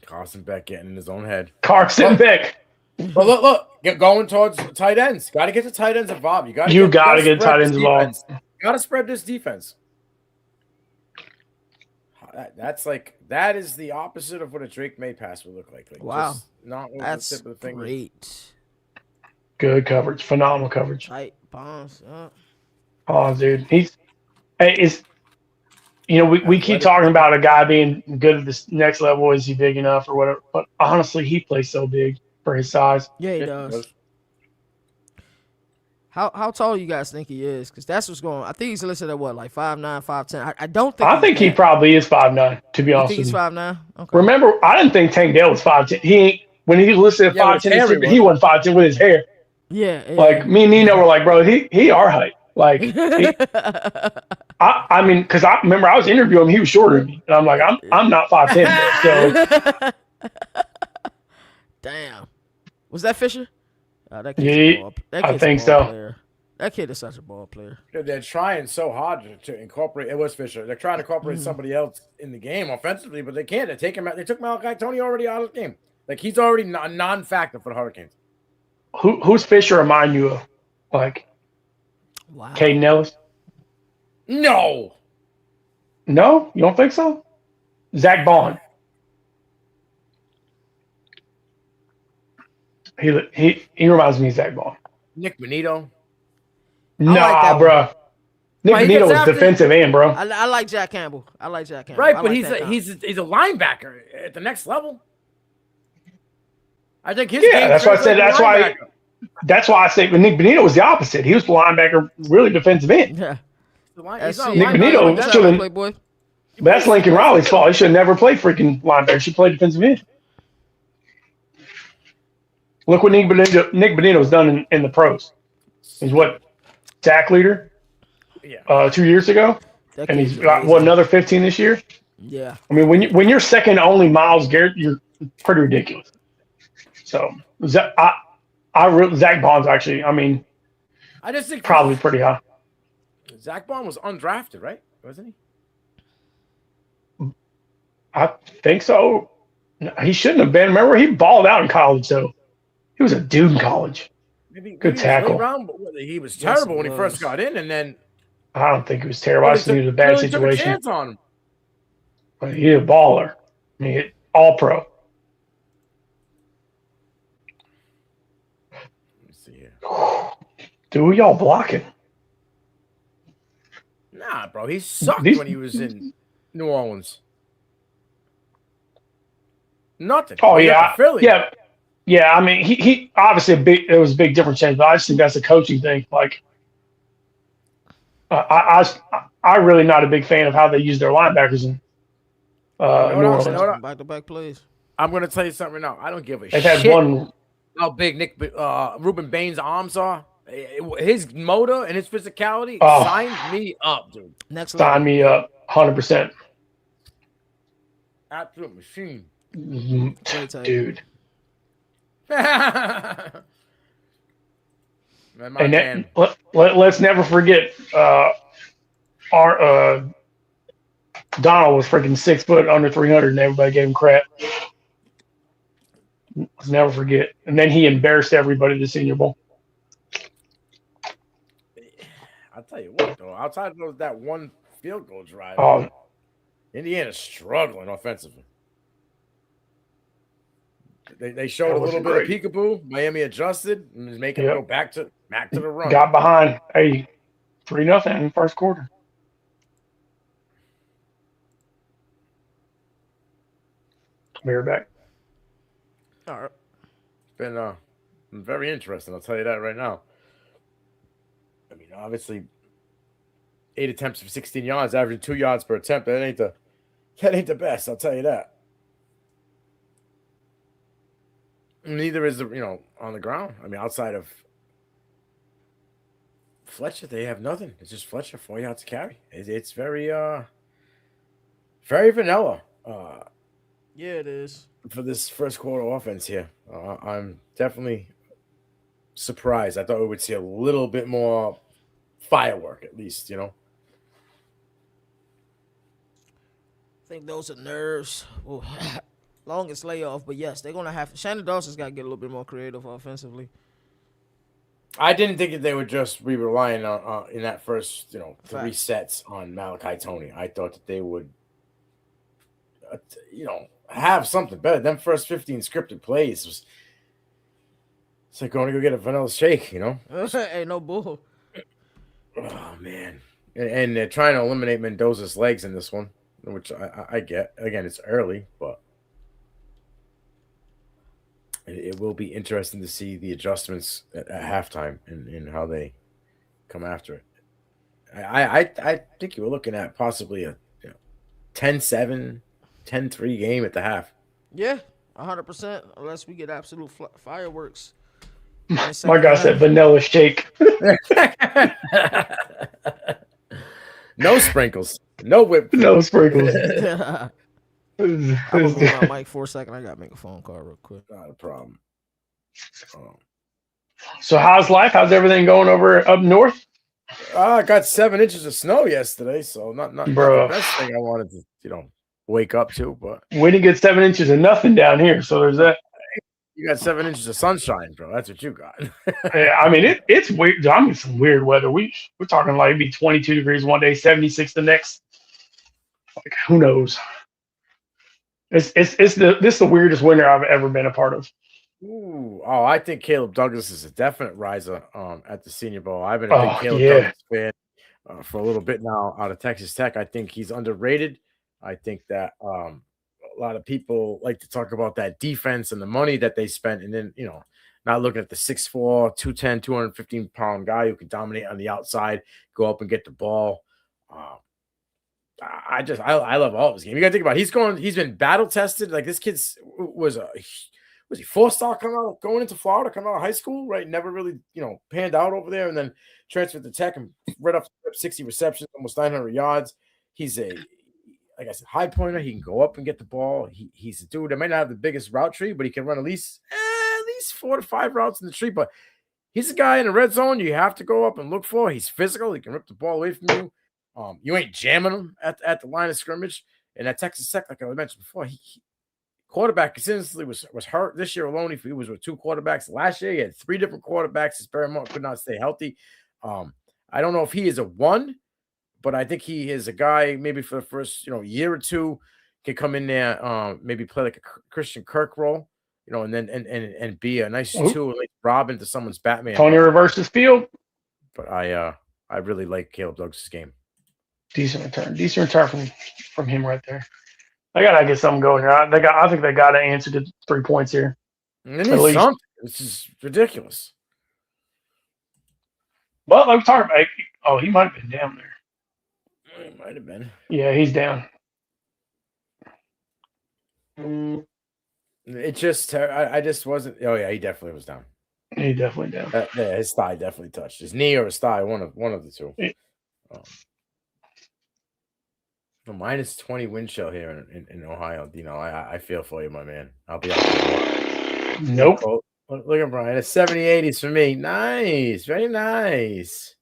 Carson Beck getting in his own head. Carson Beck. But look, get going towards tight ends. Got to get the tight ends involved. You got to get tight ends involved. Got to spread this defense. That is the opposite of what a Drake May pass would look like. Wow. just not over That's the tip of the finger. great. Good coverage. Phenomenal coverage. Tight bombs. Oh, dude. We keep talking about a guy being good at this next level. Is he big enough or whatever? But honestly, he plays so big for his size. Yeah, he does. How tall you guys think he is? Because that's what's going on. I think he's listed at what, like 5'9", 5'10". I don't think. I think he probably is 5'9", to be You honest think with he's you. 5'9"? Okay. Remember, I didn't think Tank Dell was 5'10". He ain't, when he listed at Yeah, with his 5'10", hair, he wasn't 5'10" with his hair. Yeah. Like me and Nino were like, bro, he our height. Like, I mean, because I remember I was interviewing him, he was shorter than me, and I'm like, I'm not 5'10", so Damn. Was that Fisher? That kid's Yeah, a ball, that I kid's a think ball so. Player. That kid is such a ball player. They're trying so hard to incorporate. It was Fisher. They're trying to incorporate somebody else in the game offensively, but they can't. They took Malachi Tony already out of the game. Like he's already a non-factor for the Hurricanes. who's Fisher remind you of? Like Wow. Caden Ellis? No. No, you don't think so? Zach Bond. He reminds me of Zach Bond. Nick Benito. Nah, that bro. Nick Well, he Benito gets was after- defensive end, bro. I like Jack Campbell. Right, I but like he's that a, guy. he's a linebacker at the next level. I think his Yeah, game that's why I said. translates to That's why I say Nick Benito was the opposite. He was the linebacker, really defensive end. Yeah. That's not a Nick linebacker Benito like that. shouldn't- Playboy. But that's Lincoln Riley's fault. He should have never played freaking linebacker. He should play defensive end. Look what Nick Benito's done in the pros. He's what, sack leader? Yeah. 2 years ago, That and kid's he's got amazing. another 15 this year. Yeah. I mean, when you're second only Myles Garrett, you're pretty ridiculous. So Zach Bond's actually, I mean, I just think probably pretty high. Zach Bond was undrafted, right? Wasn't he? I think so. He shouldn't have been. Remember, he balled out in college, though. He was a dude in college. Maybe Good tackle. But he was terrible when he first got in, and then I don't think he was terrible. I just think it was a bad really took a situation. chance on him. But he's a baller. I mean, all pro. Let me see here. Dude, who y'all blocking? Nah, bro, he sucked These- when he was in New Orleans. Nothing. Oh He got yeah, to Philly. yeah. I mean, he obviously it was a big difference change, but I just think that's a coaching thing. Like, I really not a big fan of how they use their linebackers in New Orleans. Back-to-back plays. I'm gonna tell you something right now. I don't give a They've shit had one. how big Ruben Bain's arms are. His motor and his physicality Oh. signed me up, dude. Next level. Sign me up, 100%. Absolute machine. Play type. Dude. Man, my And man. let's never forget our Donald was freaking 6 foot, under 300, and everybody gave him crap. Let's never forget. And then he embarrassed everybody at the Senior Bowl. I'll tell you what, though. Outside of that one field goal drive, Oh, Indiana's struggling offensively. They showed That a little wasn't bit of peekaboo. Miami adjusted and is making Yep. it go back to the run. got behind. Hey, 3-0 in the first quarter. Be right back. All right. It's been very interesting. I'll tell you that right now. I mean, obviously, 8 attempts for 16 yards, averaging 2 yards per attempt. That ain't the best. I'll tell you that. Neither is on the ground. I mean, outside of Fletcher, they have nothing. It's just Fletcher 4 yards to carry. It's very very vanilla. Yeah, it is. For this first quarter offense here. I'm definitely surprised. I thought we would see a little bit more firework, at least, I think those are nerves. Ooh, longest layoff, but yes, they're gonna have. Shannon Dawson's got to get a little bit more creative offensively. I didn't think that they would just be relying on in that first, 3 Fact. sets on Malachi Toney. I thought that they would, have something better. Them first 15 scripted plays was. It's like going to go get a vanilla shake, Hey, no bull. Oh man, and they're trying to eliminate Mendoza's legs in this one, which I get. Again, it's early, but it will be interesting to see the adjustments at halftime and how they come after it. I think you were looking at possibly a 10-7, 10-3 game at the half. Yeah, 100%. Unless we get absolute fireworks. My guy said vanilla shake. No sprinkles, no whipped cream. No sprinkles. I'm gonna move my mic for a second. I gotta make a phone call real quick. Not a problem. So how's life? How's everything going over up north? I got 7 inches of snow yesterday, so not the Bro. best thing I wanted to wake up to, but We didn't get 7 inches of nothing down here, so there's that. you got 7 inches of sunshine, bro. That's what you got. Yeah, I mean, it's weird. I mean, some weird weather. We're talking like it'd be 22 degrees one day, 76 the next. Like, who knows? This is the weirdest winter I've ever been a part of. Ooh, I think Caleb Douglas is a definite riser at the Senior Bowl. I've been a big Oh, Caleb yeah. Douglas fan for a little bit now out of Texas Tech. I think he's underrated. I think that a lot of people like to talk about that defense and the money that they spent, and then not looking at the 6'4", 210, 215-pound guy who can dominate on the outside, go up and get the ball. I love all of his game. You got to think about it. He's been battle tested. Like this kid's was he 4-star going into Florida, coming out of high school, right? Never really, panned out over there, and then transferred to Tech and right off 60 receptions, almost 900 yards. He's like I said, high pointer. He can go up and get the ball. He's a dude that might not have the biggest route tree, but he can run at least 4 to 5 routes in the tree. But he's a guy in the red zone you have to go up and look for. He's physical. He can rip the ball away from you. You ain't jamming him at the line of scrimmage. And at Texas Tech, like I mentioned before, he quarterback consistently was hurt this year alone. He was with 2 quarterbacks. Last year, he had 3 different quarterbacks. His Barrymore could not stay healthy. I don't know if he is a 1, but I think he is a guy maybe for the first year or 2 can come in there, maybe play like a Christian Kirk role, and then and be a nice 2, like Robin to someone's Batman. Tony reverses field. But I really like Caleb Douglas' game. Decent return from him right there. I gotta get something going here. I think they got to answer the 3 points here. At least something. This is ridiculous. Well, I'm talking about. He might have been down there. He might have been. Yeah, he's down. It just, I just wasn't. Oh yeah, he definitely was down. He definitely down. Yeah, his thigh definitely touched his knee or his thigh. One of the 2. Yeah. The minus 20 wind chill here in Ohio. I feel for you, my man. I'll be out there. Nope. Oh, look at Brian. It's 70-80s for me. Nice. Very nice.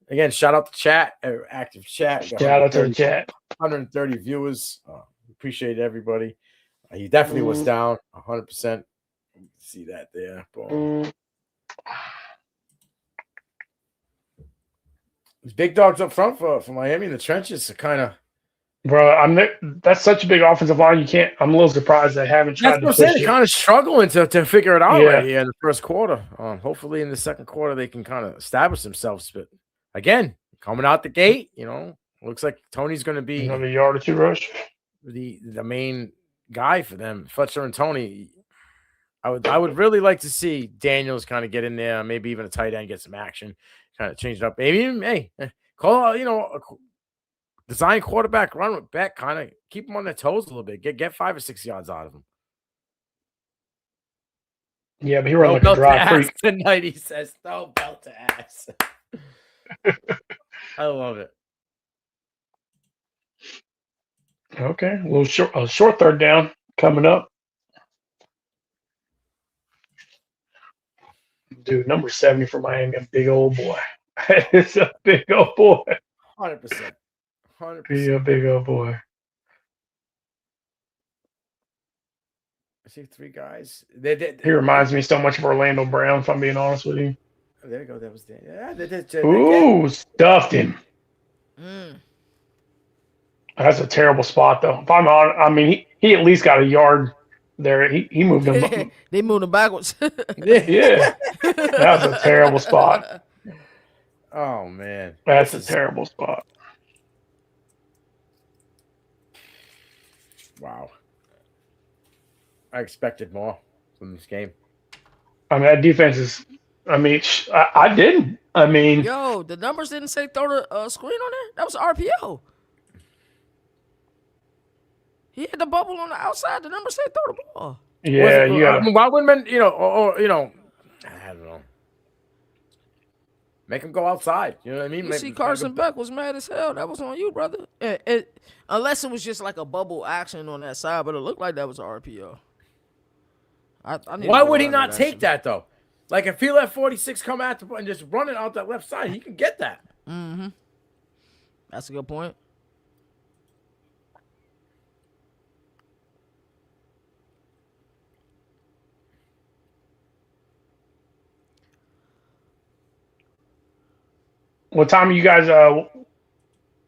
Again, shout out to chat, active chat. Shout out to the chat. 130 viewers. Appreciate everybody. He definitely was down 100%. See that there. Boom. These big dogs up front for Miami in the trenches are kind of. Bro, that's such a big offensive line. I'm a little surprised they haven't tried to push it. Kind of struggling to figure it out right here in the first quarter. Hopefully in the second quarter they can kind of establish themselves. But again, coming out the gate, looks like Tony's going to be another yard or 2 rush. The main guy for them. Fletcher and Tony. I would really like to see Daniels kind of get in there, maybe even a tight end, get some action, kind of change it up. Maybe call design quarterback run with Beck, kind of keep them on their toes a little bit. Get 5 or 6 yards out of them. Yeah, but he ran like a dry freak tonight. He says, "No belt to ass." I love it. Okay, a short third down coming up. Dude, number 70 for Miami, a big old boy. It's a big old boy. 100%. 100%. Be a big old boy. I see 3 guys. He reminds me so much of Orlando Brown, if I'm being honest with you. Oh, there you go. That was Dan. Ooh, stuffed him. That's a terrible spot, though. If I'm on, he at least got a yard there. He moved him. They moved him backwards. Yeah. That was a terrible spot. Oh, man. That's a terrible spot. Wow. I expected more from this game. That defense is – I didn't. Yo, the numbers didn't say throw the screen on there? That was RPO. He had the bubble on the outside. The numbers said throw the ball. Yeah, you got to – why wouldn't I don't know. Make him go outside. You know what I mean? You see Carson Beck was mad as hell. That was on you, brother. Unless it was just like a bubble action on that side, but it looked like that was an RPO. Why would he not take that, though? Like, if he let 46 come at the and just run it out that left side, he can get that. Mm-hmm. That's a good point. What time are you guys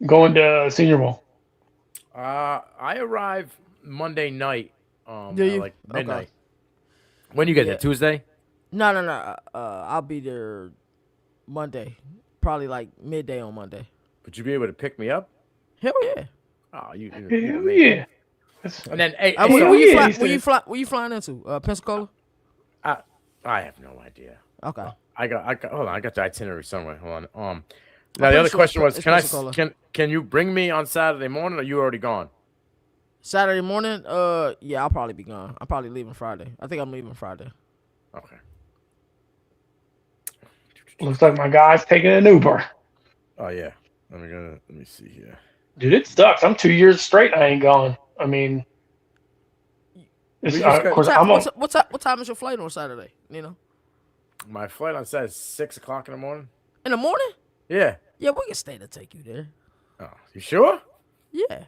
going to Senior Bowl? I arrive Monday night. Like midnight. Okay. When you get there? Tuesday? No. I'll be there Monday. Probably like midday on Monday. Would you be able to pick me up? Hell yeah. Oh, Hell yeah. And then, hey, where you flying into? Pensacola? I have no idea. Okay. I got the itinerary somewhere. Hold on. Now the pretty other sure question was, it's can I Pensacola. can you bring me on Saturday morning, or you already gone? Saturday morning? Yeah, I'll probably be gone. I'm probably leaving Friday. I think I'm leaving Friday. Okay. Looks like my guy's taking an Uber. Oh yeah. Let me see here. Dude, it sucks. I'm 2 years straight. I ain't gone. I mean, We just of got- course, What time is your flight on Saturday? You know, My flight on Saturday is 6:00 in the morning. in the morning? Yeah. Yeah, we can stay to take you there. Oh, you sure? Yeah.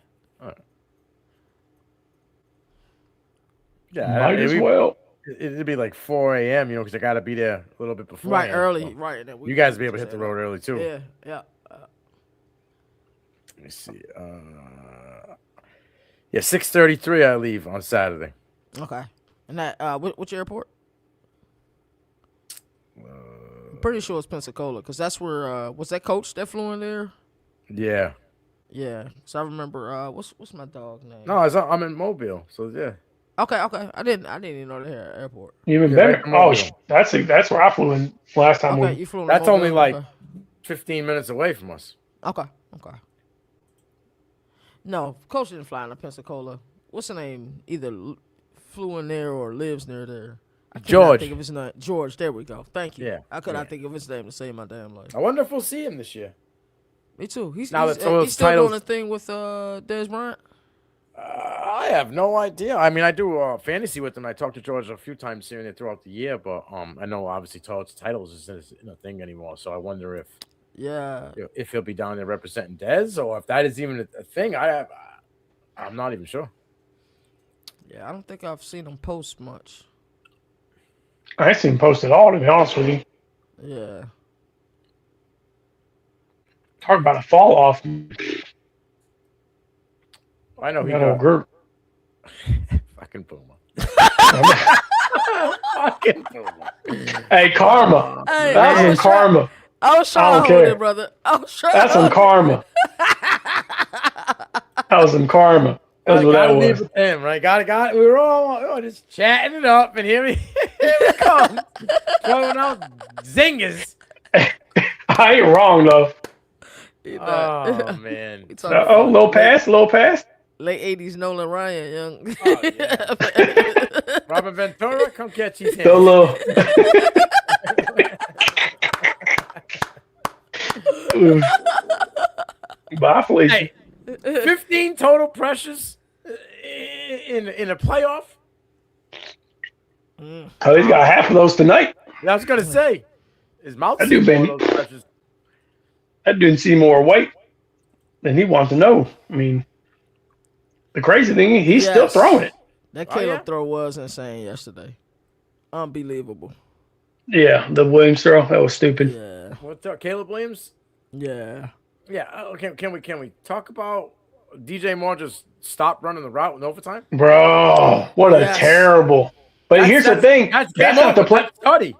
Yeah. might as well. It'd be like 4 a.m. You know, because I got to be there a little bit before. Right, early. Right. And then You guys be able to hit the road early too. Yeah, yeah. Let me see. Yeah, 6:33. I leave on Saturday. Okay. And that which airport? I'm pretty sure it's Pensacola, because that's where was that coach that flew in there? Yeah. Yeah. So I remember what's my dog name? No, I'm in Mobile, so yeah. Okay. I didn't even know they had an airport. Even Yeah, better. right from Oh, Mobile. that's where I flew in last time. Okay, you flew in That's Mobile? only like Okay. 15 minutes away from us. Okay. No, coach didn't fly into Pensacola. What's the name? Either flew in there or lives near there. I cannot George. think of his name. George. There we go. Thank you. Yeah, I could not yeah. think of his name to save my damn life. I wonder if we'll see him this year. Me too. He's Now he's, that some of he's those still titles- doing the thing with Dez Bryant. I have no idea. I mean, I do fantasy with him. I talked to George a few times here and there throughout the year, but I know obviously titles isn't a thing anymore. So I wonder if Yeah. if he'll be down there representing Dez, or if that is even a thing. I'm not even sure. Yeah, I don't think I've seen him post much. I ain't seen him post at all, to be honest with you. Yeah. Talk about a fall off. I know he That whole got group. fucking Puma. Fucking Puma. Hey, karma. Hey, That's I some was karma. I was trying I to don't hold care. it, brother. I was trying That's to some hold karma. That was some karma. That's what that Gotta leave was. with him, right? Got. We were all just chatting it up, and here we come, throwing out zingers. I ain't wrong, though. it. Oh man. We talking Oh, low pass. late 80s Nolan Ryan, young. Oh, yeah. Robert Ventura, come catch his The hand. little. Bye, Felicia. Hey, 15 total pressures in a playoff. Oh, he's got half of those tonight. I was gonna say, his mouth. I do, seen baby. all those pressures. That didn't see more weight than he wants to know. I mean, the crazy thing is he's still Yes. throwing it. That Oh, Caleb yeah? throw was insane yesterday. Unbelievable. Yeah, the Williams throw, that was stupid. Yeah. What's up, Caleb Williams? Yeah. Yeah. Okay. Can we talk about DJ Moore just stopped running the route in overtime? Bro, what a Yes. terrible. But here's the thing. That's not the play. study.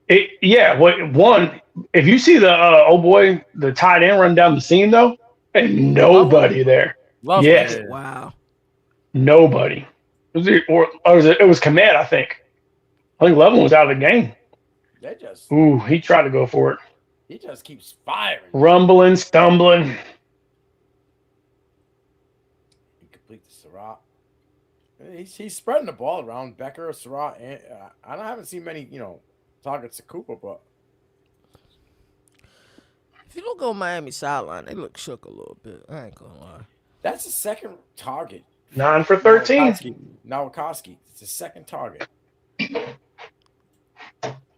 One, if you see the the tight end run down the seam though, and nobody there. Love Yes. it. Wow. Nobody. It was Komet, I think. I think Levin was out of the game. They just Ooh, he tried to go for it. he just keeps firing. Rumbling, stumbling. He completes the Surratt. He's spreading the ball around. Becker, Surratt, and I haven't seen many targets to Cooper, but If you look on Miami sideline, they look shook a little bit. I ain't gonna lie. that's the second target. 9 for 13. Nowakowski. It's the second target.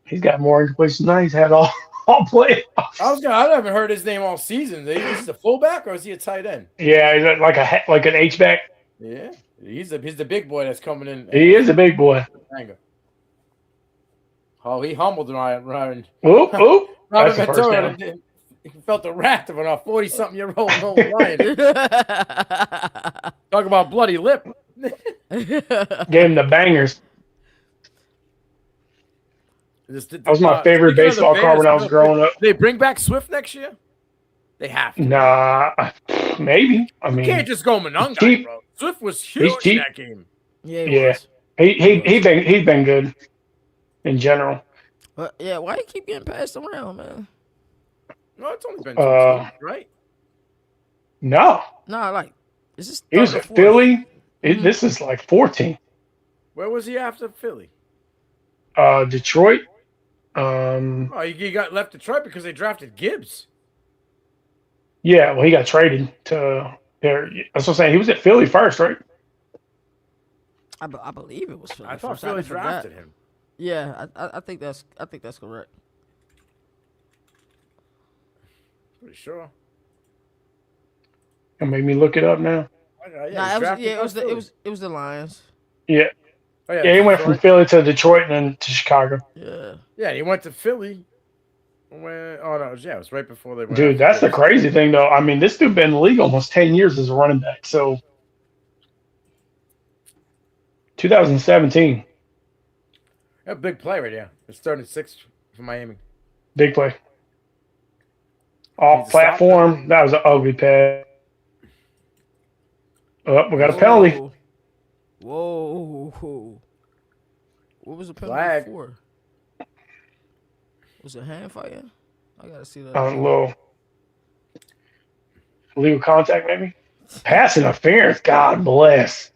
He's got more incompletions than he's had all playoffs. I haven't heard his name all season. Is he a fullback or is he a tight end? Yeah, he's like an H-back. Yeah, he's the big boy that's coming in. He is a big boy. Oh, he humbled Ryan. Oop. Robert That's the first Ventura down. he felt the wrath of a 40-something-year-old Ryan. Talk about bloody lip. Gave him the bangers. That was my favorite baseball card when I was growing up. They bring back Swift next year? They have to. Nah, maybe. I mean, You can't just go Mononga, cheap. bro. Swift was huge in cheap. that game. Yeah. He was. he's been good in general. But yeah, why you keep getting passed around, man? No, it's only been 2 seasons, right? No, like is this he was third or at fourth? Philly. This is like 14. Where was he after Philly? Detroit. Oh, he got left Detroit because they drafted Gibbs. Yeah, well, he got traded to there. That's what I'm saying. He was at Philly first, right? I believe it was Philly. I thought first. Philly forgot. drafted him. Yeah, I think that's correct. Pretty sure. It made me look it up now. It was the Lions. Yeah. Oh, Yeah, he went from Philly to Detroit and then to Chicago. Yeah. Yeah, he went to Philly. It was right before they went. Dude, that's the crazy thing, though. I mean, this dude been in the league almost 10 years as a running back. So, 2017. A big play right there. It's 36 for Miami. Big play. Off platform. That was an ugly pass. Oh, we got a penalty. Whoa. What was the penalty Flag. for? Was it hand fighting? I gotta see that. A little illegal contact, maybe. Pass interference. God bless.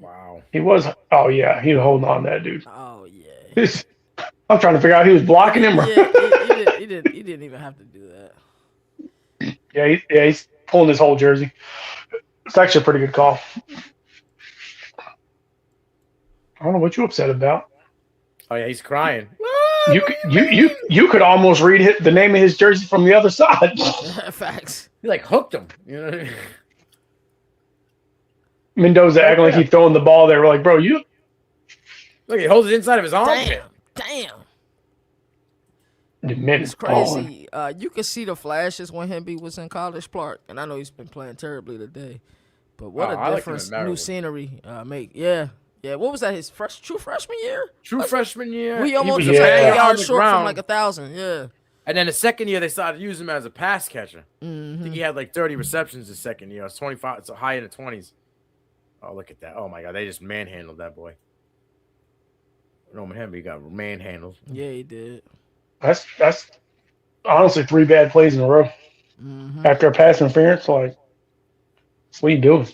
Wow. He was. Oh yeah, he was holding on to that dude. Oh yeah. I'm trying to figure out if he was blocking him. Or He didn't even have to do that. Yeah, he's pulling his whole jersey. It's actually a pretty good call. I don't know what you're upset about. Oh yeah, he's crying. You could almost read the name of his jersey from the other side. Facts. He like hooked him. You know what I mean? Mendoza acting like he's throwing the ball there. We're like, bro, you look. He holds it inside of his armpit. Damn. It's crazy. You could see the flashes when Hemby was in College Park, and I know he's been playing terribly today. But what a difference new scenery make. Yeah. What was that? His true freshman year? Freshman year. We almost was was like 8 on yards the short from ground. like 1,000. Yeah. And then the second year they started using him as a pass catcher. Mm-hmm. I think he had like 30 receptions the second year. It's 25. It's high in the 20s. Oh, look at that. Oh my God, they just manhandled that boy. Roman Hemby got manhandled. Yeah, he did. That's honestly 3 bad plays in a row. Mm-hmm. After a pass interference, like, what are you doing?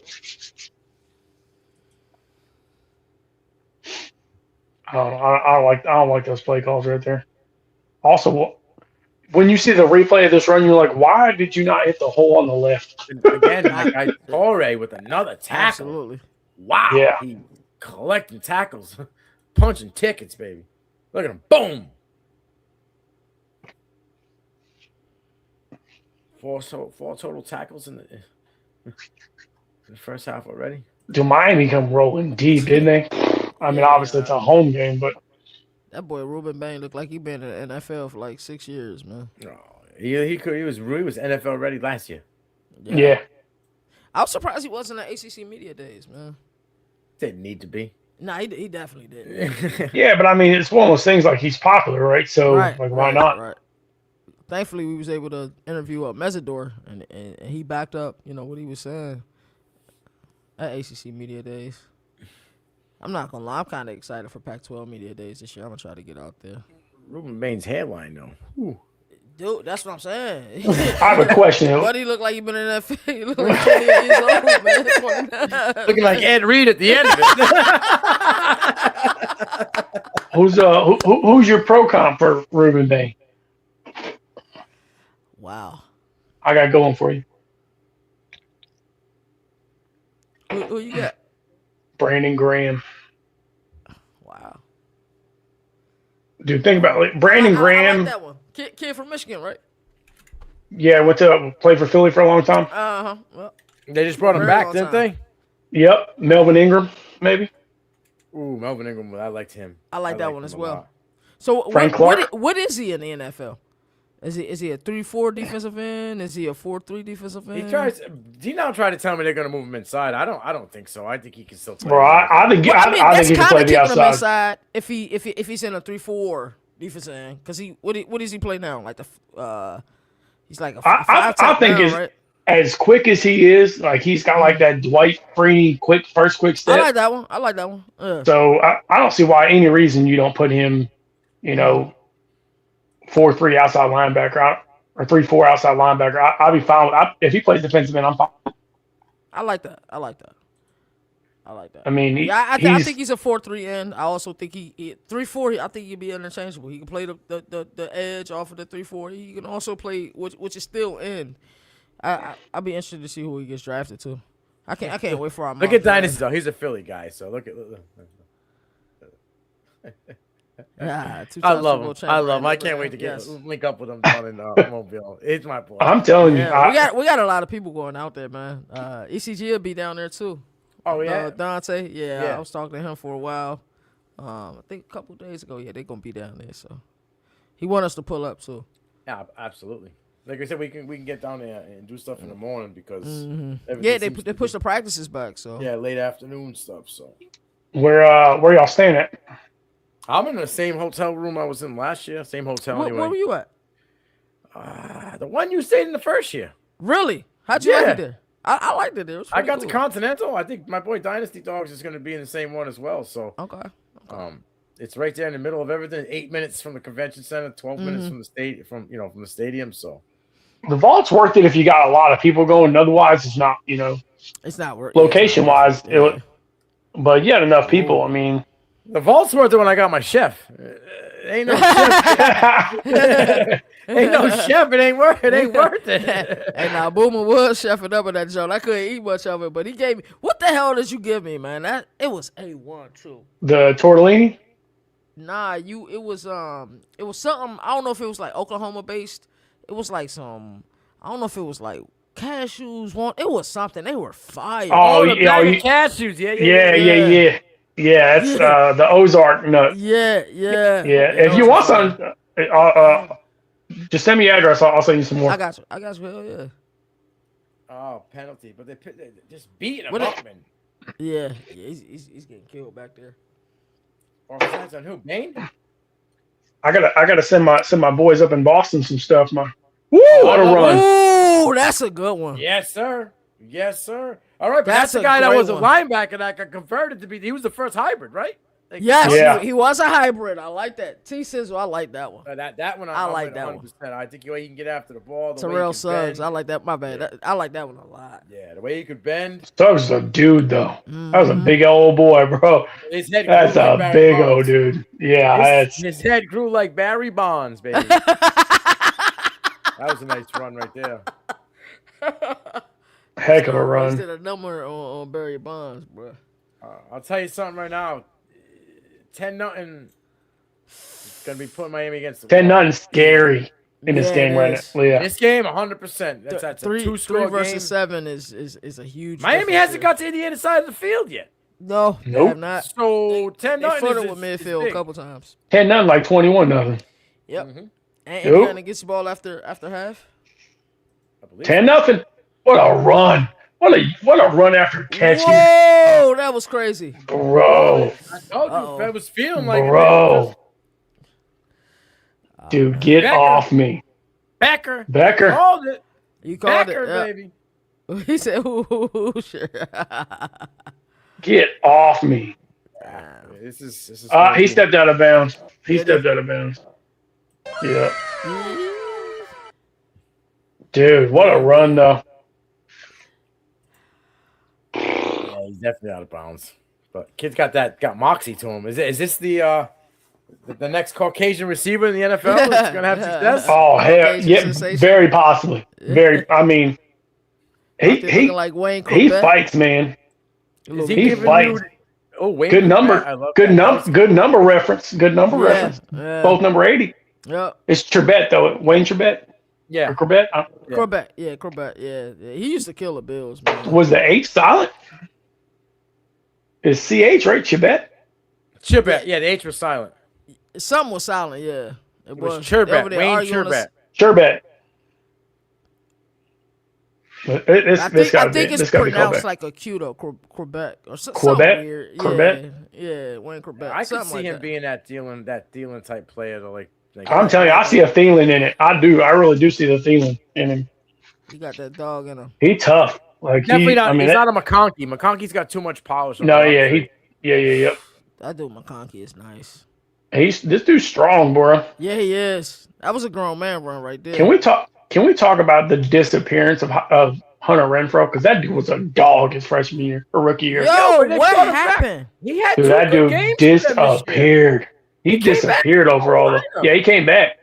I don't like those play calls right there. Also, when you see the replay of this run, you're like, why did you not hit the hole on the left? And again, that guy Torre with another tackle. Absolutely. Wow. Yeah. He collecting tackles, punching tickets, baby. Look at him. Boom. 4 total tackles in the first half already. Dude, Miami come rolling deep, didn't they? I mean, obviously it's a home game, but that boy Ruben Bain looked like he been in the NFL for like 6 years, man. Oh, he was NFL ready last year. yeah. I was surprised he wasn't at ACC Media Days, man. Didn't need to be. Nah, he definitely did. Yeah, but I mean, it's one of those things like he's popular, right? So, why not? Right. Thankfully, we was able to interview Mesidor, and he backed up, what he was saying at ACC Media Days. I'm not gonna lie, I'm kind of excited for Pac-12 Media Days this year. I'm gonna try to get out there. Ruben Bain's hairline, though. Ooh. Dude, that's what I'm saying. I have a question. But he look like he been in that field. He look like 20 years old, man. Looking like Ed Reed at the end of it. Who's your pro comp for Ruben Bain? Wow. I got going for you. Who you got? Brandon Graham. Wow. Dude, think about it. Brandon Graham. I like that one. Kid from Michigan, right? Yeah, went to play for Philly for a long time. Uh-huh. Well, they just brought him back, didn't they? Yep. Melvin Ingram, maybe. Ooh, Melvin Ingram. I liked him. I like that one as well. So what is he in the NFL? Is he a 3-4 defensive end? Is he a 4-3 defensive end? Dean tried to tell me they're going to move him inside. I don't think so. I think he can still play. Bro, I think he can play the outside. Inside if he's in a 3-4 defensive end, because what does he play now? Like he's like a I think right? As quick as he is, like he's got like that Dwight Freeney quick step. I like that one. Yeah. So I don't see why any reason you don't put him, 4-3 outside linebacker. or 3-4 outside linebacker. I'll be fine with if he plays defensive end. I'm fine. I like that. I mean, I think he's a 4-3 end. I also think he 3-4. I think he'd be interchangeable. He can play the edge off of the 3-4. He can also play which is still end. I'll be interested to see who he gets drafted to. I can't wait for our look at Dynasty though. He's a Philly guy, so look. Yeah, I love him. I can't wait to link up with him down in Mobile. It's my boy. I'm telling you, we got a lot of people going out there, man. ECG will be down there too. Oh yeah, Dante. Yeah, I was talking to him for a while. I think a couple days ago. Yeah, they're gonna be down there. So he want us to pull up too. Yeah, absolutely. Like I said, we can get down there and do stuff in the morning because they push the practices back. So late afternoon stuff. So where y'all staying at? I'm in the same hotel room I was in last year. Same hotel anyway. Where were you at? The one you stayed in the first year. Really? How'd you like it there? I liked it there. It was I got cool. the Continental. I think my boy Dynasty Dogs is going to be in the same one as well. So okay. It's right there in the middle of everything. 8 minutes from the convention center, 12 minutes from the state from the stadium. So the Vault's worth it if you got a lot of people going. Otherwise, it's not. It's not worth. Location wise, but you had enough people. I mean, the Vault's worth it when I got my chef. Ain't no chef. Ain't no chef. It ain't worth it. And now Boomer was chefing up in that joint. I couldn't eat much of it, but he gave me. What the hell did you give me, man? It was A1 too. The tortellini. Nah, it was something. I don't know if it was like Oklahoma based. It was like some. I don't know if it was like cashews. It was something. They were fire. Oh yeah, cashews. Yeah. Yeah, it's the Ozark nut. Yeah. If you want some, just send me your address. I'll send you some more. I got you. Hell yeah. Oh, penalty. But they just beating him up, man. Yeah. He's getting killed back there. Offsides on who? Bain? I gotta send my boys up in Boston some stuff, man. Woo! What a run! Ooh, that's a good one. Yes, sir. All right, but that's the guy that was a linebacker that got converted to be. He was the first hybrid, right? Yes, he was a hybrid. I like that. T-Sizzle, I like that one. That one, I like that 100%. One. I think the way he can get after the ball. Terrell Suggs, I like that. My bad. Yeah. I like that one a lot. Yeah, the way he could bend. Suggs is a dude, though. That was a big old boy, bro. That's a big old dude. Yeah, his head grew like Barry Bonds, baby. That was a nice run right there. Heck of a run. Did a number on Barry Bonds, bro. I'll tell you something right now. 10-0. Gonna be putting Miami against the 10-0 scary in this game right now. Yeah. This game, 100%. That's a 3 versus game. 7 is a huge. Miami hasn't got to Indiana side of the field yet. No, nope. They have not. So 10-0 they flirted with midfield a couple times. 10-0, like 21-0. Yep. Mm-hmm. And Indiana gets the ball after half. 10-0. What a run! What a run after catch! Whoa, that was crazy, bro. I told you, I was feeling like bro. Dude, get off me, Becker. Called it. You called Becker, it, baby. He said, "Ooh, sure." Get off me. This is. He stepped out of bounds. Yeah. Dude, what a run, though. Yeah, he's definitely out of bounds. But kid's got moxie to him. Is this the next Caucasian receiver in the NFL that's gonna have success? Oh hell, yeah, very possibly. I mean, he like Wayne Corbett. He fights, man. He fights. Wayne good number. Good number reference. Good number reference. Yeah. Both number 80. Yep. It's Trebet though. Wayne Trebet. Yeah. Or Corbett. Corbett. Yeah, Corbett. Yeah. He used to kill the Bills, man. Was the H silent? It's CH, right? Chibet? Yeah, the H was silent. Something was silent, yeah. It was Churbet. Wayne Churbet. Churbet. I think it's pronounced like a Q though, Quebec or something weird. Corbett? Yeah, Wayne Corbett. I could see him being that Thielen type player to like I'm telling you, I see a Thielen in it. I do. I really do see the Thielen in him. He got that dog in him. He tough. Like definitely not. He's not a McConkey. McConkey's got too much polish. No, yeah. That dude McConkey is nice. This dude's strong, bro. Yeah, he is. That was a grown man run right there. Can we talk Can we talk about the disappearance of Hunter Renfro? Because that dude was a dog his freshman year or rookie year. Yo, they what brought him back. happened? He had Dude, two that good dude games for them this year. disappeared. He He came back disappeared over all the. lineup. Yeah, he came back.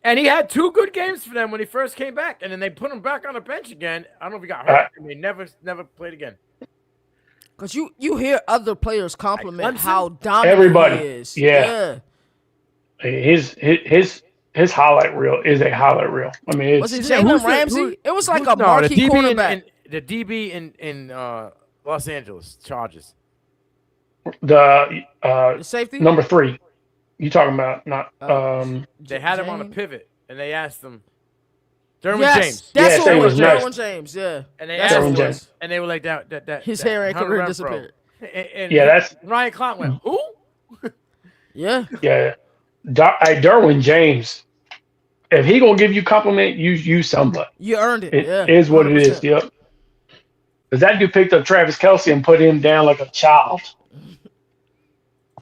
And he had two good games for them when he first came back, and then they put him back on the bench again. I don't know if he got hurt, and they never played again. Because you hear other players compliment Clemson? how dominant Everybody. he is. Yeah. His highlight reel is a highlight reel. I mean, Was it's it Jalen who's the- Ramsey? who- It was like who's- a no, marquee the DB cornerback. the DB in Los Angeles Chargers. the The safety? number 3. You talking about not They had him on a James? pivot, and they asked him, Derwin Yes, James, that's Yeah, who it Derwin was. James. Derwin James, yeah. and they That's asked who him, it James. was. and they were like that. His that hair and Hunter career Renfro. disappeared. And Yeah, that's Ryan Clout went, who? Yeah. yeah. Derwin James. If he gonna give you compliment, you somebody. You earned it. It yeah. is what it is. 100%. Yep. Because that dude picked up Travis Kelce and put him down like a child.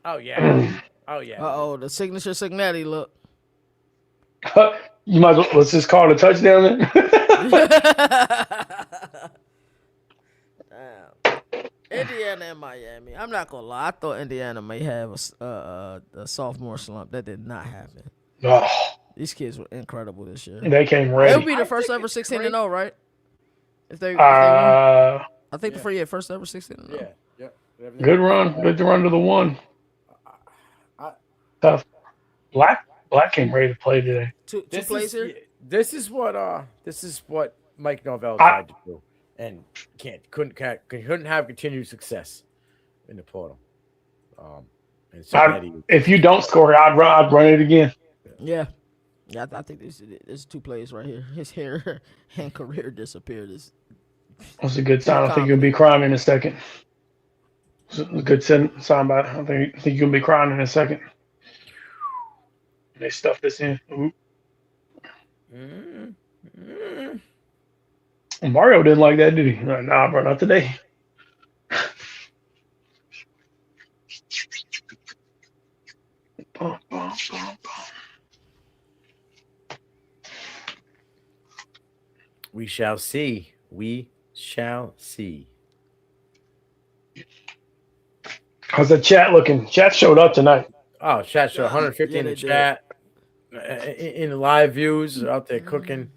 Oh yeah, oh yeah. Uh-oh, the signature Cignetti look. You might as well, let's just call it a touchdown then. Damn. Indiana and Miami. I'm not gonna lie. I thought Indiana may have a sophomore slump. That did not happen. Oh, These kids were incredible this year. they came They'll ready. be the first ever 16-0, right? If they win. Uh, I think the first ever 16-0. Yeah. good run. Good to run to the one. Tough. Black came ready to play today. Two plays here. This is what Mike Norvell tried to do, and couldn't have continued success in the portal. And so If you don't score, I'd run it again. Yeah. Yeah, I think there's 2 plays right here. His hair and career disappeared. That's a good sign. I think you'll be crying in a second. It's a good sign, but I think you'll be crying in a second. They stuffed this in. Mario didn't like that, did he? Nah, bro, not today. We shall see. We shall see. How's the chat looking? Chat showed up tonight. Oh, chat show 150 in the they did. chat. In the live views out there cooking.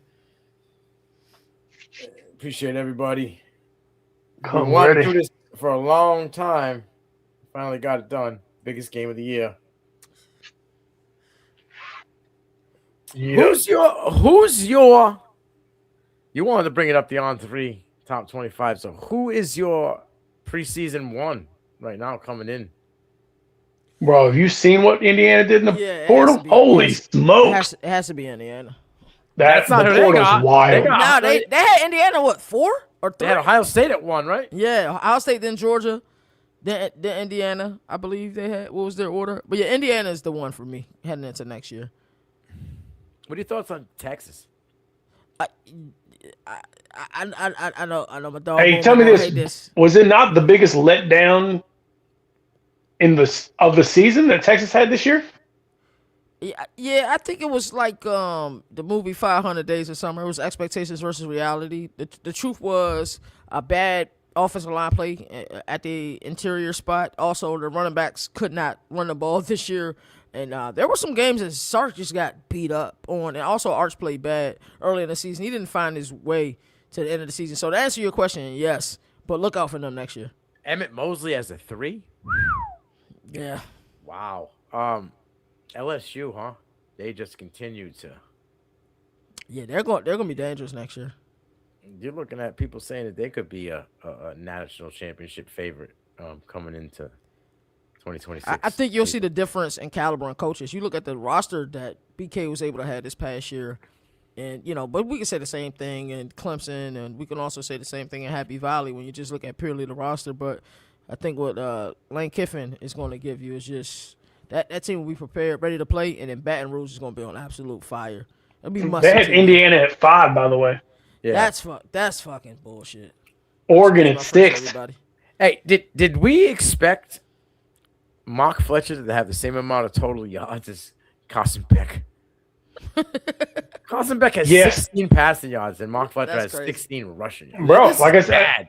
Appreciate everybody. Come We wanted to ready. do this for a long time. Finally got it done. Biggest game of the year. Yeah. Who's your you wanted to bring it up the on 3 top 25. So who is your preseason 1 right now coming in? Bro, have you seen what Indiana did in the Yeah, it has portal? to be- Holy it smokes. It has to be Indiana. That's not the who they portal's got. wild. They got- No, they had Indiana, what, 4 or 3? They had Ohio State at 1, right? Yeah, Ohio State, then Georgia, then Indiana. I believe they had. What was their order? But yeah, Indiana is the one for me heading into next year. What are your thoughts on Texas? I know my dog. Hey, tell me this. Was it not the biggest letdown of the season that Texas had this year? Yeah, I think it was like the movie 500 Days of Summer. It was expectations versus reality. The truth was a bad offensive line play at the interior spot. Also, the running backs could not run the ball this year. And there were some games that Sark just got beat up on. And also, Arch played bad early in the season. He didn't find his way to the end of the season. So to answer your question, yes. But look out for them next year. Emmett Mosley as a 3? Yeah. Wow. LSU, huh? They just continue to. Yeah, they're going to be dangerous next year. You're looking at people saying that they could be a national championship favorite coming into 2026. I think you'll see the difference in caliber and coaches. You look at the roster that BK was able to have this past year, and but we can say the same thing in Clemson, and we can also say the same thing in Happy Valley when you just look at purely the roster. But I think what Lane Kiffin is going to give you is just that team will be prepared, ready to play, and then Baton Rouge is going to be on absolute fire. It'll be must. They had Indiana at 5, by the way. Yeah. That's fucking bullshit. Oregon at My friends, 6. everybody. Hey, did we expect Mark Fletcher to have the same amount of total yards as Carson Beck? Carson Beck has Yes. 16 passing yards, and Mark Fletcher That's has crazy. 16 rushing yards. Bro, This like is I said, bad.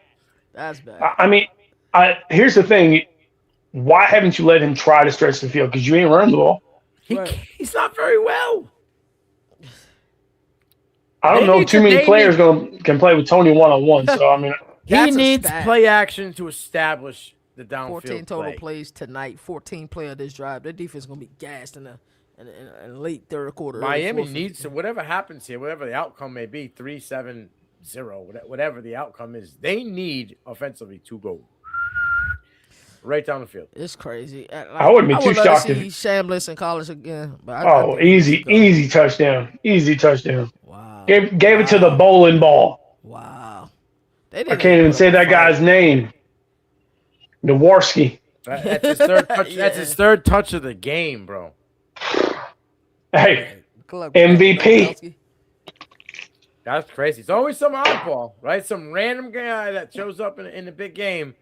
That's bad. I mean, here's the thing. Why haven't you let him try to stretch the field? Because you ain't run the ball. He's not very well. I don't know too many players can play with Tony one-on-one. So, I mean, He That's a needs stat. play action to establish the downfield 14 total play. plays tonight. 14 play of this drive. Their defense is gonna be gassed in the late third quarter. early Miami fourth. needs to, whatever happens here, whatever the outcome may be, 3-7-0, whatever the outcome is, they need offensively to go right down the field. It's crazy. I wouldn't be too love to shocked see if- Shambliss in college again. But oh, I think he easy, should go. easy touchdown. Easy touchdown. Wow. Gave it to the bowling ball. Wow. They I didn't can't even put say up a that guy's fight. name. Jaworski. That's his third touch. Yeah. That's his third touch of the game, bro. Hey, Good luck, MVP. Gronkowski. That's crazy. It's always some oddball, right? Some random guy that shows up in the big game.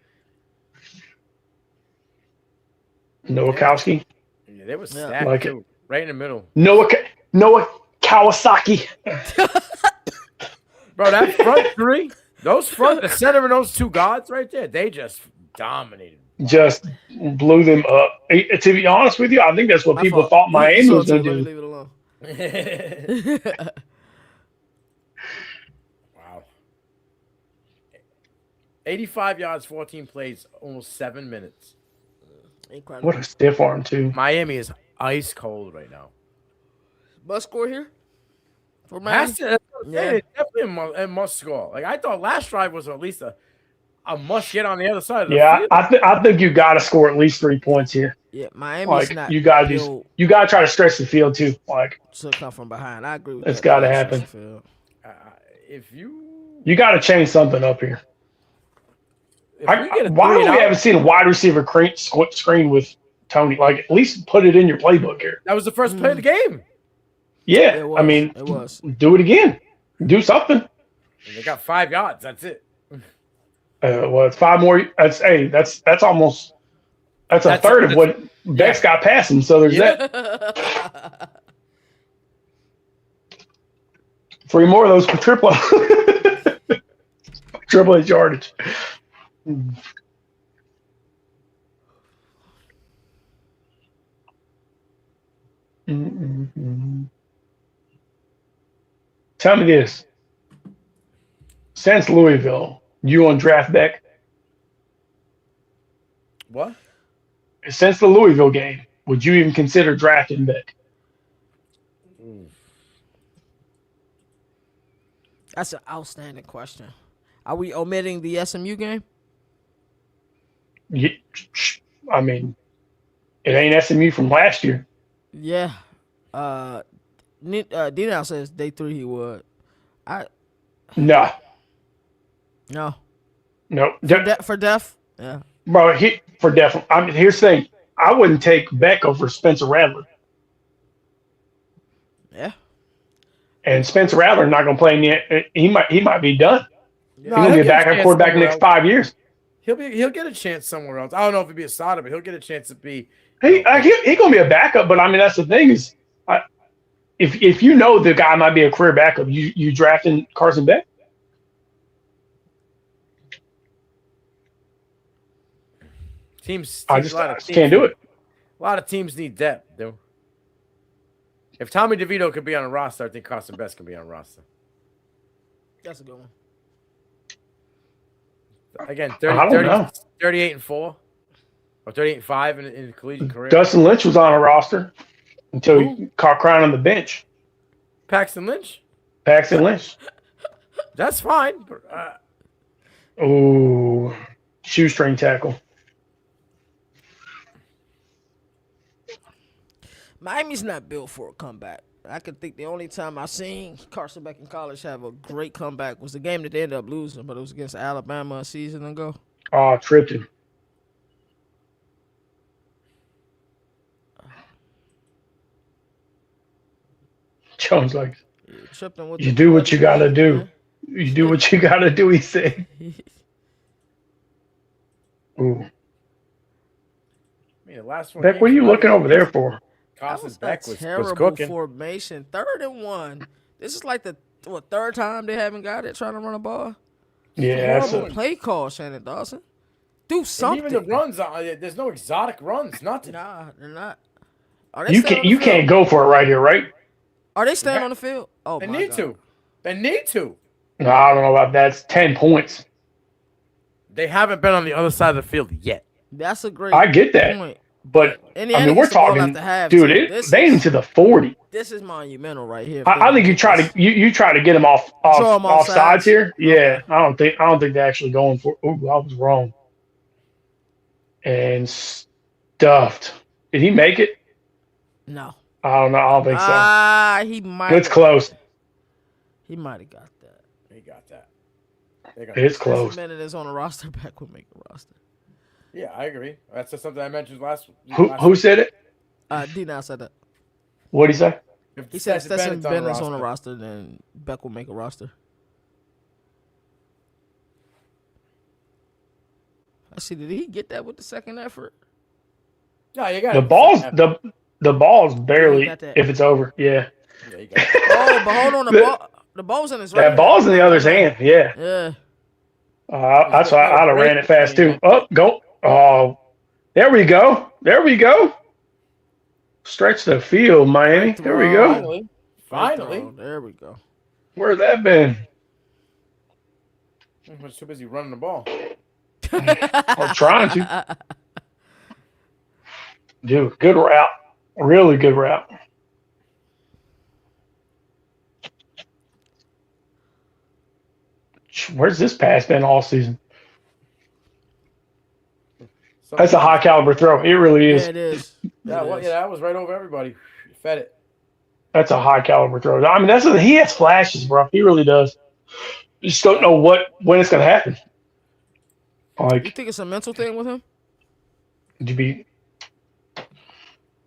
Nowakowski. Yeah, they were Yeah. stacked Like too, right in the middle. Noah Kawasaki. Bro, that front three, the center and those two guards right there, they just dominated. Just blew them up. To be honest with you, I think that's what My people fault. thought Miami You was saw going it, to let me do. leave it alone. Wow. 85 yards, 14 plays, almost 7 minutes. Incredible. What a stiff arm, too. Miami is ice cold right now. Must score here for Miami. Has to, that's what I'm saying. Yeah. It's definitely a must score. Like I thought last drive was at least a must get on the other side of the Yeah, field. I think you got to score at least 3 points here. Yeah, Miami's Like not you got built to try to stretch the field too. Like to come from behind. I agree with It's that. gotta That's happen. just Phil. If you got to change something up here. if we get a Why three and don't we out- haven't seen a wide receiver screen with Tony? Like at least put it in your playbook here. That was the first play of the game. Yeah, It was. I mean, It was. do it again. Do something. And they got 5 yards. That's it. Well, it's 5 more. That's almost a third of what Beck's got passing. So there's that. 3 more of those for triple H yardage. Tell me this. Since Louisville, you on draft Beck? What? Since the Louisville game, would you even consider drafting Beck? That's an outstanding question. Are we omitting the SMU game? I mean, it ain't SMU from last year. Yeah. Dino says day 3 he would. No. No. For def? Yeah. Bro, for definitely. I mean, here's the thing. I wouldn't take Beck over Spencer Rattler. Yeah. And Spencer Rattler not going to play in the. He might be done. He's No, going to be a he'll get backup chance quarterback in the somewhere next 5 years. He'll get a chance somewhere else. I don't know if it'd be a starter, but he'll get a chance to be. He going to be a backup, but I mean that's the thing is, if you know the guy might be a career backup, you drafting Carson Beck. I just can't do it. A lot of teams need depth, though. If Tommy DeVito could be on a roster, I think Carson Beck can be on a roster. That's a good one. Again, I don't know. 38-4 or 38-5 in the collegiate career. Dustin Lynch was on a roster until he caught crying on the bench. Paxton Lynch? Paxton Lynch. That's fine. But, Oh, shoestring tackle. Miami's not built for a comeback. I could think the only time I seen Carson Beck in college have a great comeback was the game that they ended up losing, but it was against Alabama a season ago. Oh, tripped him. Jones like, Tripped him with you do what you got to do. You do what you got to do, he said. Ooh. I mean, the last one. Beck, what are you looking over there for? Carson was Beck a was terrible cooking. formation. 3rd and 1. This is like the 3rd time they haven't got it trying to run a ball. Yeah, that's Horrible a, play call, Shannon Dawson. Do And something. even the runs, there's no exotic runs. Nothing. Nah, they're not. Are they you staying can't on the you field? can't go for it right here, right? Are they staying Yeah. on the field? Oh, They my need God. to. They need to. No, I don't know about that. It's 10 points. They haven't been on the other side of the field yet. That's a great I get that. point. But Indiana I mean, we're gets the ball talking, after half, dude. too. They into the 40. This is monumental right here. I think you try to you try to get them off Throw 'em off sides sides. here. Yeah, Okay. I don't think they're actually going for. Ooh, I was wrong. And stuffed. Did he make it? No. I don't know. I don't think so. He might. It's close. He might have got that. They got that. They got It's that. close. This minute is on the roster. Beck would make the roster. Yeah, I agree. That's just something I mentioned last Who week. said it? D now said that. What'd he say? If He said Stetson Stetson Bennett's Bennett's on the roster, then Beck will make a roster. Let's see, did he get that with the second effort? No, you got The ball's barely got that. if it's over. Yeah. Yeah, you got it. Oh, but hold on, the ball's in his right That hand. ball's in the other's hand. Yeah. Yeah. That's why I'd have ran it fast too. Oh, go. Oh, there we go. There we go. Stretch the field, Miami. There we go. Finally. Finally. Oh, there we go. Where's that been? I was too busy running the ball. Or trying to. Dude, good route. Really good route. Where's this pass been all season? That's a high caliber throw. It really Yeah, is. it is. Yeah, It well, is. yeah, that was right over everybody. You fed it. That's a high caliber throw. I mean, he has flashes, bro. He really does. You just don't know when it's gonna happen. You Like think it's a mental thing with him? you've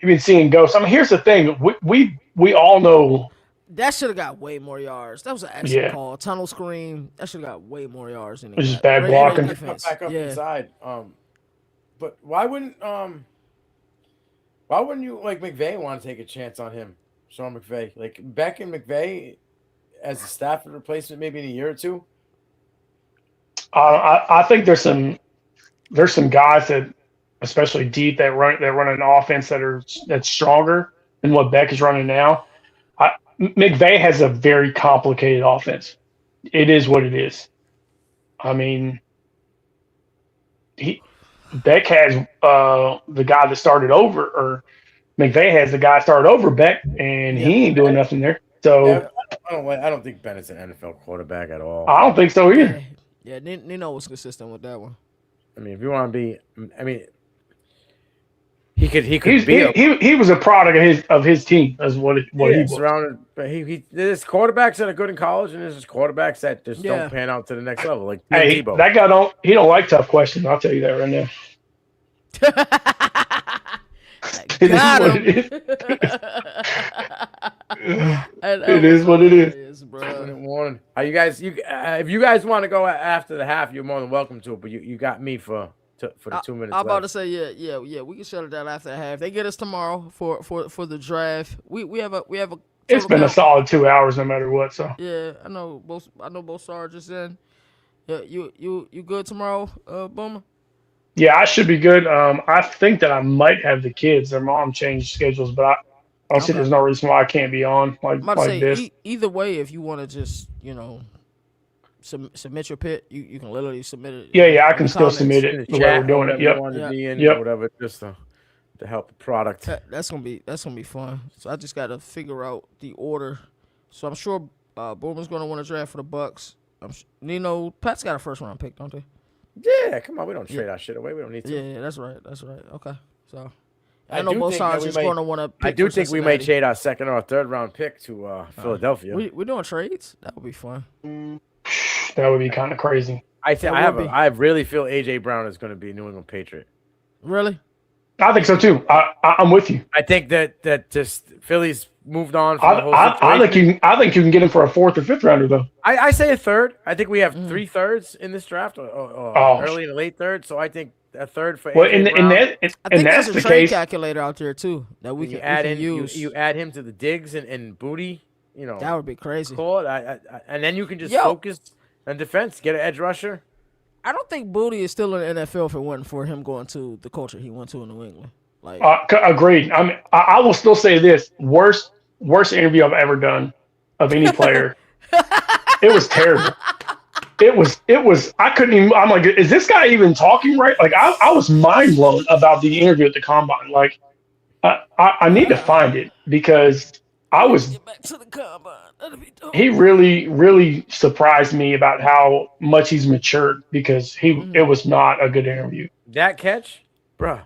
been seeing ghosts. I mean, here's the thing. We all know. That should have got way more yards. That was an excellent Yeah. call. Tunnel screen. That should have got way more yards than it It's got. just bad Great blocking. defense. Back up Yeah. inside. But why wouldn't you like McVay want to take a chance on him, Sean McVay? Like Beck and McVay as a Stafford replacement, maybe in a year or two. I think there's some guys that, especially deep, that run an offense that's stronger than what Beck is running now. McVay has a very complicated offense. It is what it is. I mean, Beck has the guy that started over, or McVay has the guy started over Beck, and he ain't doing nothing there. So Yeah, I don't think Bennett's an NFL quarterback at all. I don't think so either. Yeah, Nino was consistent with that one. I mean, if you want to be, I mean, he could be. He was a product of his team. Is what he was. Surrounded, but there's quarterbacks that are good in college, and there's just quarterbacts that just Yeah. don't pan out to the next level. Like Hey, Tebow. that guy don't like tough questions. I'll tell you that right now. It is Got what him. it is. That It was is what it is. hilarious, bro. Warning. Are you guys? If you guys want to go after the half, you're more than welcome to. But you got me for the 2 minutes. I'm about to left. say, yeah. We can shut it down after the half. They get us tomorrow for the draft. We have a. It's total been a count. solid 2 hours no matter what. So Yeah, I know both sergeants in. Yeah, you good tomorrow, Boomer? yeah, I should be good. I think that I might have the kids. Their mom changed schedules, but I don't see Okay. there's no reason why I can't be on I'm about to like say this. either way, if you want to just submit your pit, you can literally submit it. Yeah, I in can the still comments. submit In the it the way chat, we're doing it. whatever you Yep. want to be in, Yep. whatever, just to help the product. That's gonna be fun. So I just gotta figure out the order. So I'm sure Boomer's gonna want to draft for the Bucks. Nino, Pat's got a first round pick, don't they? Yeah, come on, we don't trade our shit away. We don't need to. Yeah, that's right. Okay, so I I know do both think that sides we is might- gonna want to. I do think we might trade our second or third round pick to Philadelphia. We're doing trades. That would be fun. That would be kind of crazy. I really feel AJ Brown is going to be a New England Patriot. Really? I think so too. I'm with you. I think that just Philly's moved on from the whole I situation. think you can get him for a 4th or 5th rounder though. I say a third. I think we have 3 thirds in this draft, or early and late third. So I think a third for Well, AJ in Brown. that, I think that's there's the a trade case. calculator out there too that we can use. You add him to the Diggs and Booty. That would be crazy. And then you can just Yo. focus on defense. Get an edge rusher. I don't think Booty is still in the NFL if it wasn't for him going to the culture he went to in New England. Like, Agreed. I mean, I will still say this: worst interview I've ever done of any player. It was terrible. It was. I couldn't even. I'm like, is this guy even talking right? Like, I was mind blown about the interview at the combine. Like, I need to find it because I was. get back to the combine. That'd be dope. He really surprised me about how much he's matured because it was not a good interview. That catch, bruh.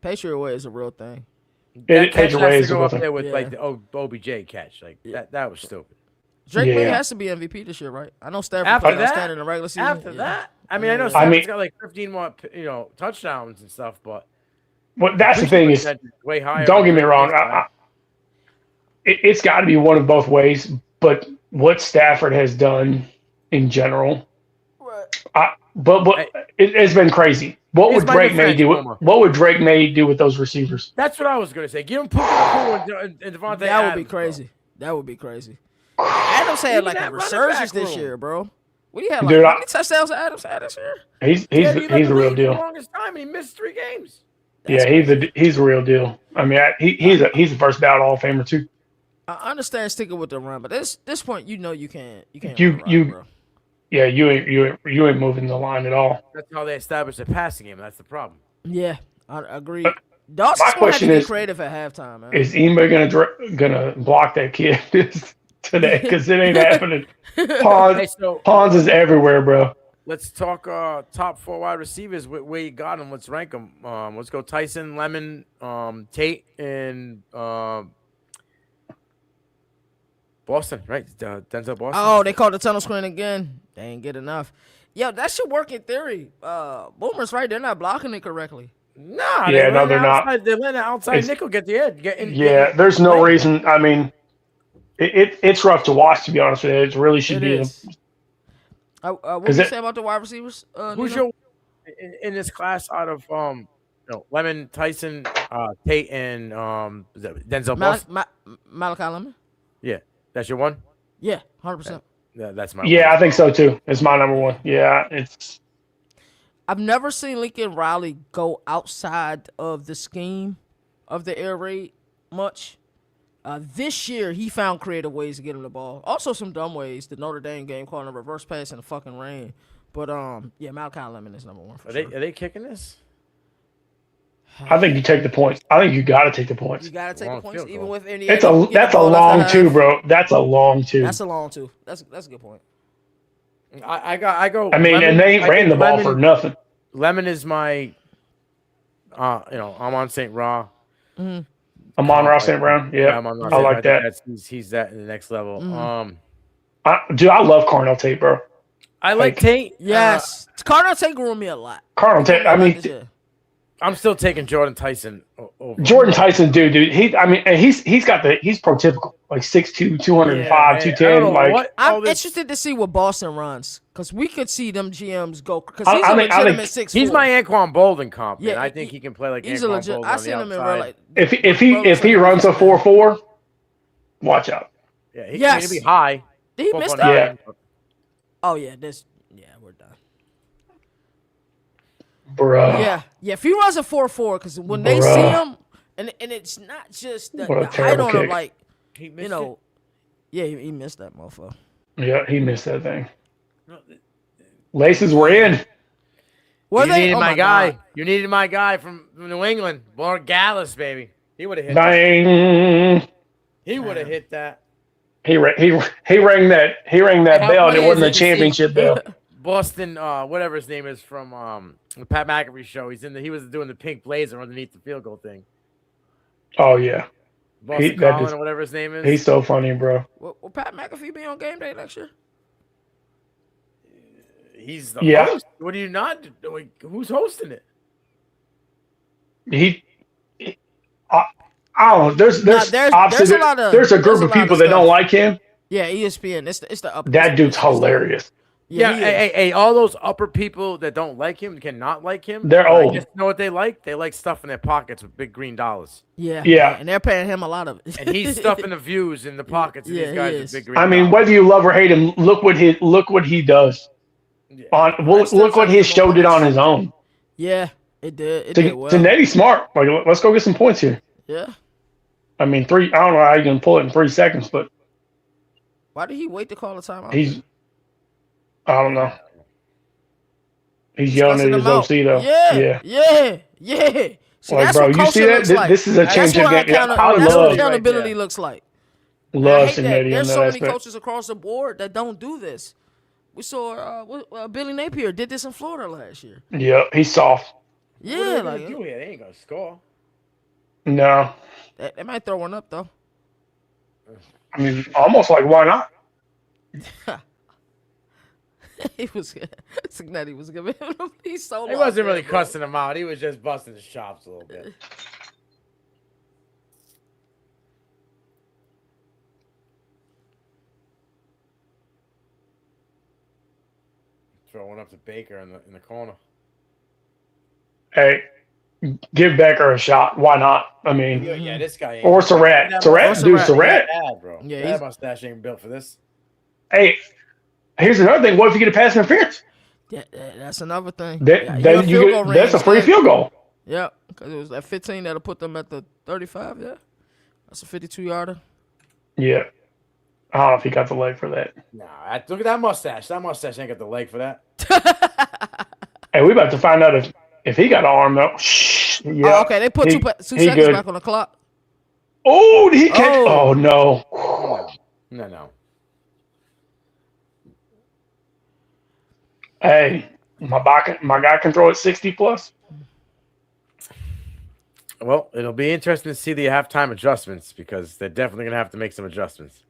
Patriot way is a real thing. That catch Patriot way has is to a go real up thing. there with Yeah. like the OBJ catch. Like that was stupid. Drake May Yeah. has to be MVP this year, right? I know Stafford After got that- standing in the regular season. After that, I mean, I know I Stafford's mean- got like 15 more, touchdowns and stuff, but Well, that's the thing is, way higher. don't get me wrong. It's got to be one of both ways. But what Stafford has done in general, Right. but it's been crazy. What Here's would my Drake May defense, do? Boomer. What would Drake May do with those receivers? That's what I was gonna say. Give him Puka Nacua and Devontae That would be Adams, bro. crazy. That would be crazy. Adams had Even like that a running resurgence back this room. year, bro. What do you have? Like, Dude, how many touchdowns Adams had this year? He's Yeah, he led he's the a real league for the deal. longest time, and he missed 3 games. Yeah, he's a real deal. I mean, he's a first ballot Hall of Famer too. I understand sticking with the run, but this point, you can't. You- run right, you- bro. Yeah, you ain't moving the line at all. That's how they established the passing game. That's the problem. Yeah, I agree. But Dawson's my gonna have question to be is- creative at halftime, man. Is anybody gonna block that kid today? Because it ain't happening. Hey, so Pons is everywhere, bro. let's talk top 4 wide receivers. Where you got them? Let's rank them. Let's go Tyson, Lemon, Tate, and Boston. Right, Denzel Boston. Oh, they called the tunnel screen again. They ain't get enough. Yo, that should work in theory. Boomer's right. They're not blocking it correctly. Nah, Yeah, no, they're not. They're letting the outside It's- nickel get the edge. Yeah, there's no reason. I mean, it's rough to watch, to be honest with you. It really should It be. is. What Is did you it- say about the wide receivers? Who's Nino? your in this class out of Lemon, Tyson, Tate, and Denzel Boston? Malachi Lemon? Yeah, that's your one. Yeah, 100%. That's my Yeah, one. I think so too. It's my number one. Yeah, it's I've never seen Lincoln Riley go outside of the scheme of the air raid much. This year, he found creative ways to get him the ball. Also, some dumb ways. The Notre Dame game calling a reverse pass in the fucking rain. But yeah, Malachi Lemon is number one for sure. Are they kicking this? I think you take the points. I think you got to take the points. You gotta take Long the points, field even goal. with Indiana. That's a getting that's the a ball long after two, half. bro. That's a long two. That's a long two. That's a good point. I go. I mean, Lemon, and they ain't I ran think the ball Lemon- for nothing. Lemon is my, I'm on St. Ra. Amon Ross St. Brown. Yeah, I'm on I like think that. he's that in the next level. Dude, I love Carnell Tate, bro. I like Tate. Yes, Carter Tate grew me a lot. Carnell Tate. I mean, I'm still taking Jordan Tyson over. Jordan Tyson, dude. He's prototypical, like 6'2", 205, I don't 210. know Like, what all I'm this- interested to see what Boston runs because we could see them GMs go because I he's a think- I legitimate think 6'4". He's my Anquan Bolden comp. Yeah, Yeah, I think he can play like He's a Anquan legit. Bolden I on the seen him in outside. real like if he runs a 4.4, watch out. Yeah, he Yes. can be high. Did he Both miss on that? Yeah. Oh yeah, we're done. Bruh. Yeah. If he runs a 4.4, because when they Bruh. see him, and it's not just the What a height terrible on him, kick. like He missed yeah, he missed that motherfucker. Yeah, he missed that thing. Laces were in. Were You they? needed Oh my guy. God. You needed my guy from New England, Born Gallus, baby. He would have hit. Bang. He would have hit that. He rang that bell, and it wasn't a championship bell. Boston, whatever his name is from the Pat McAfee show. He was doing the pink blazer underneath the field goal thing. Oh yeah, Boston that Colin is- or whatever his name is. he's so funny, bro. Will Pat McAfee be on game day next year? He's the Yeah. host. What are you not doing? Who's hosting it? I don't know. There's there's a lot of- there's a there's group a of lot of people that stuff. don't like him. Yeah, ESPN. It's the up. That dude's hilarious. Yeah, he hey, all those upper people that don't like him cannot like him. They're I old. just know what they like. They like stuff in their pockets with big green dollars. Yeah. and they're paying him a lot of it. And he's stuffing the views in the pockets of Yeah, these guys he with is. big green I mean, dollars. whether you love or hate him, look what he does. Yeah. Look what his show did on his own. Yeah, it did. It did well. Cignetti smart. Like, let's go get some points here. Yeah. I mean, I don't know how you can pull it in 3 seconds, but Why did he wait to call the timeout? I don't know. He's yelling at his OC though. Yeah. See, Like, that's bro, what you see culture that? looks like. This is a change of game. That's I what love accountability looks like. I love hate that. Cignetti There's in so that many aspect. coaches across the board that don't do this. We saw Billy Napier did this in Florida last year. Yeah, he's soft. Yeah, What are they like gonna do here? They ain't gonna score. No, they might throw one up though. I mean, almost like why not? Cignetti was giving him. He's so. He lost wasn't really there, bro. cussing him out. He was just busting his chops a little bit. Throwing up to Baker in the corner. Hey, give Becker a shot. Why not? I mean, Yeah, this guy ain't. or Surratt. Surratt. Bad, bro. Yeah, That he's- mustache ain't built for this. Hey, here's another thing. What if you get a pass interference? Yeah, that's another thing. Then you get, that's a free field goal. Yeah, because it was that 15 that'll put them at the 35. Yeah, that's a 52-yarder. Yeah. I don't know if he got the leg for that. Nah, look at that mustache. That mustache ain't got the leg for that. Hey, we about to find out if he got an arm though. Shh. Yeah. Oh, okay, they put two seconds good. back on the clock. Oh, did he catch? Oh. Oh, no. No. Hey, my guy can throw it 60 plus. Well, it'll be interesting to see the halftime adjustments because they're definitely gonna have to make some adjustments.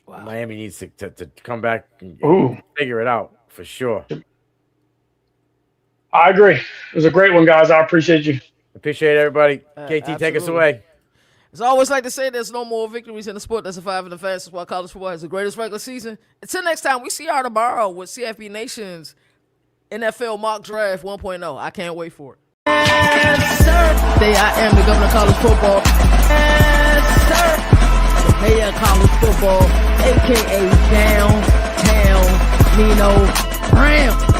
Wow. Miami needs to come back and Ooh. figure it out for sure. I agree. It was a great one, guys. I appreciate you. Appreciate everybody. KT, take us Absolutely. away. As I always like to say, there's no more victories in the sport that survive in the fastest while college football has the greatest regular season. Until next time, we see y'all tomorrow with CFB Nation's NFL mock draft 1.0. I can't wait for it. Yes, sir. Today I am the governor of college football. Yes, sir. The mayor of college football, a.k.a. Downtown Nino Brown.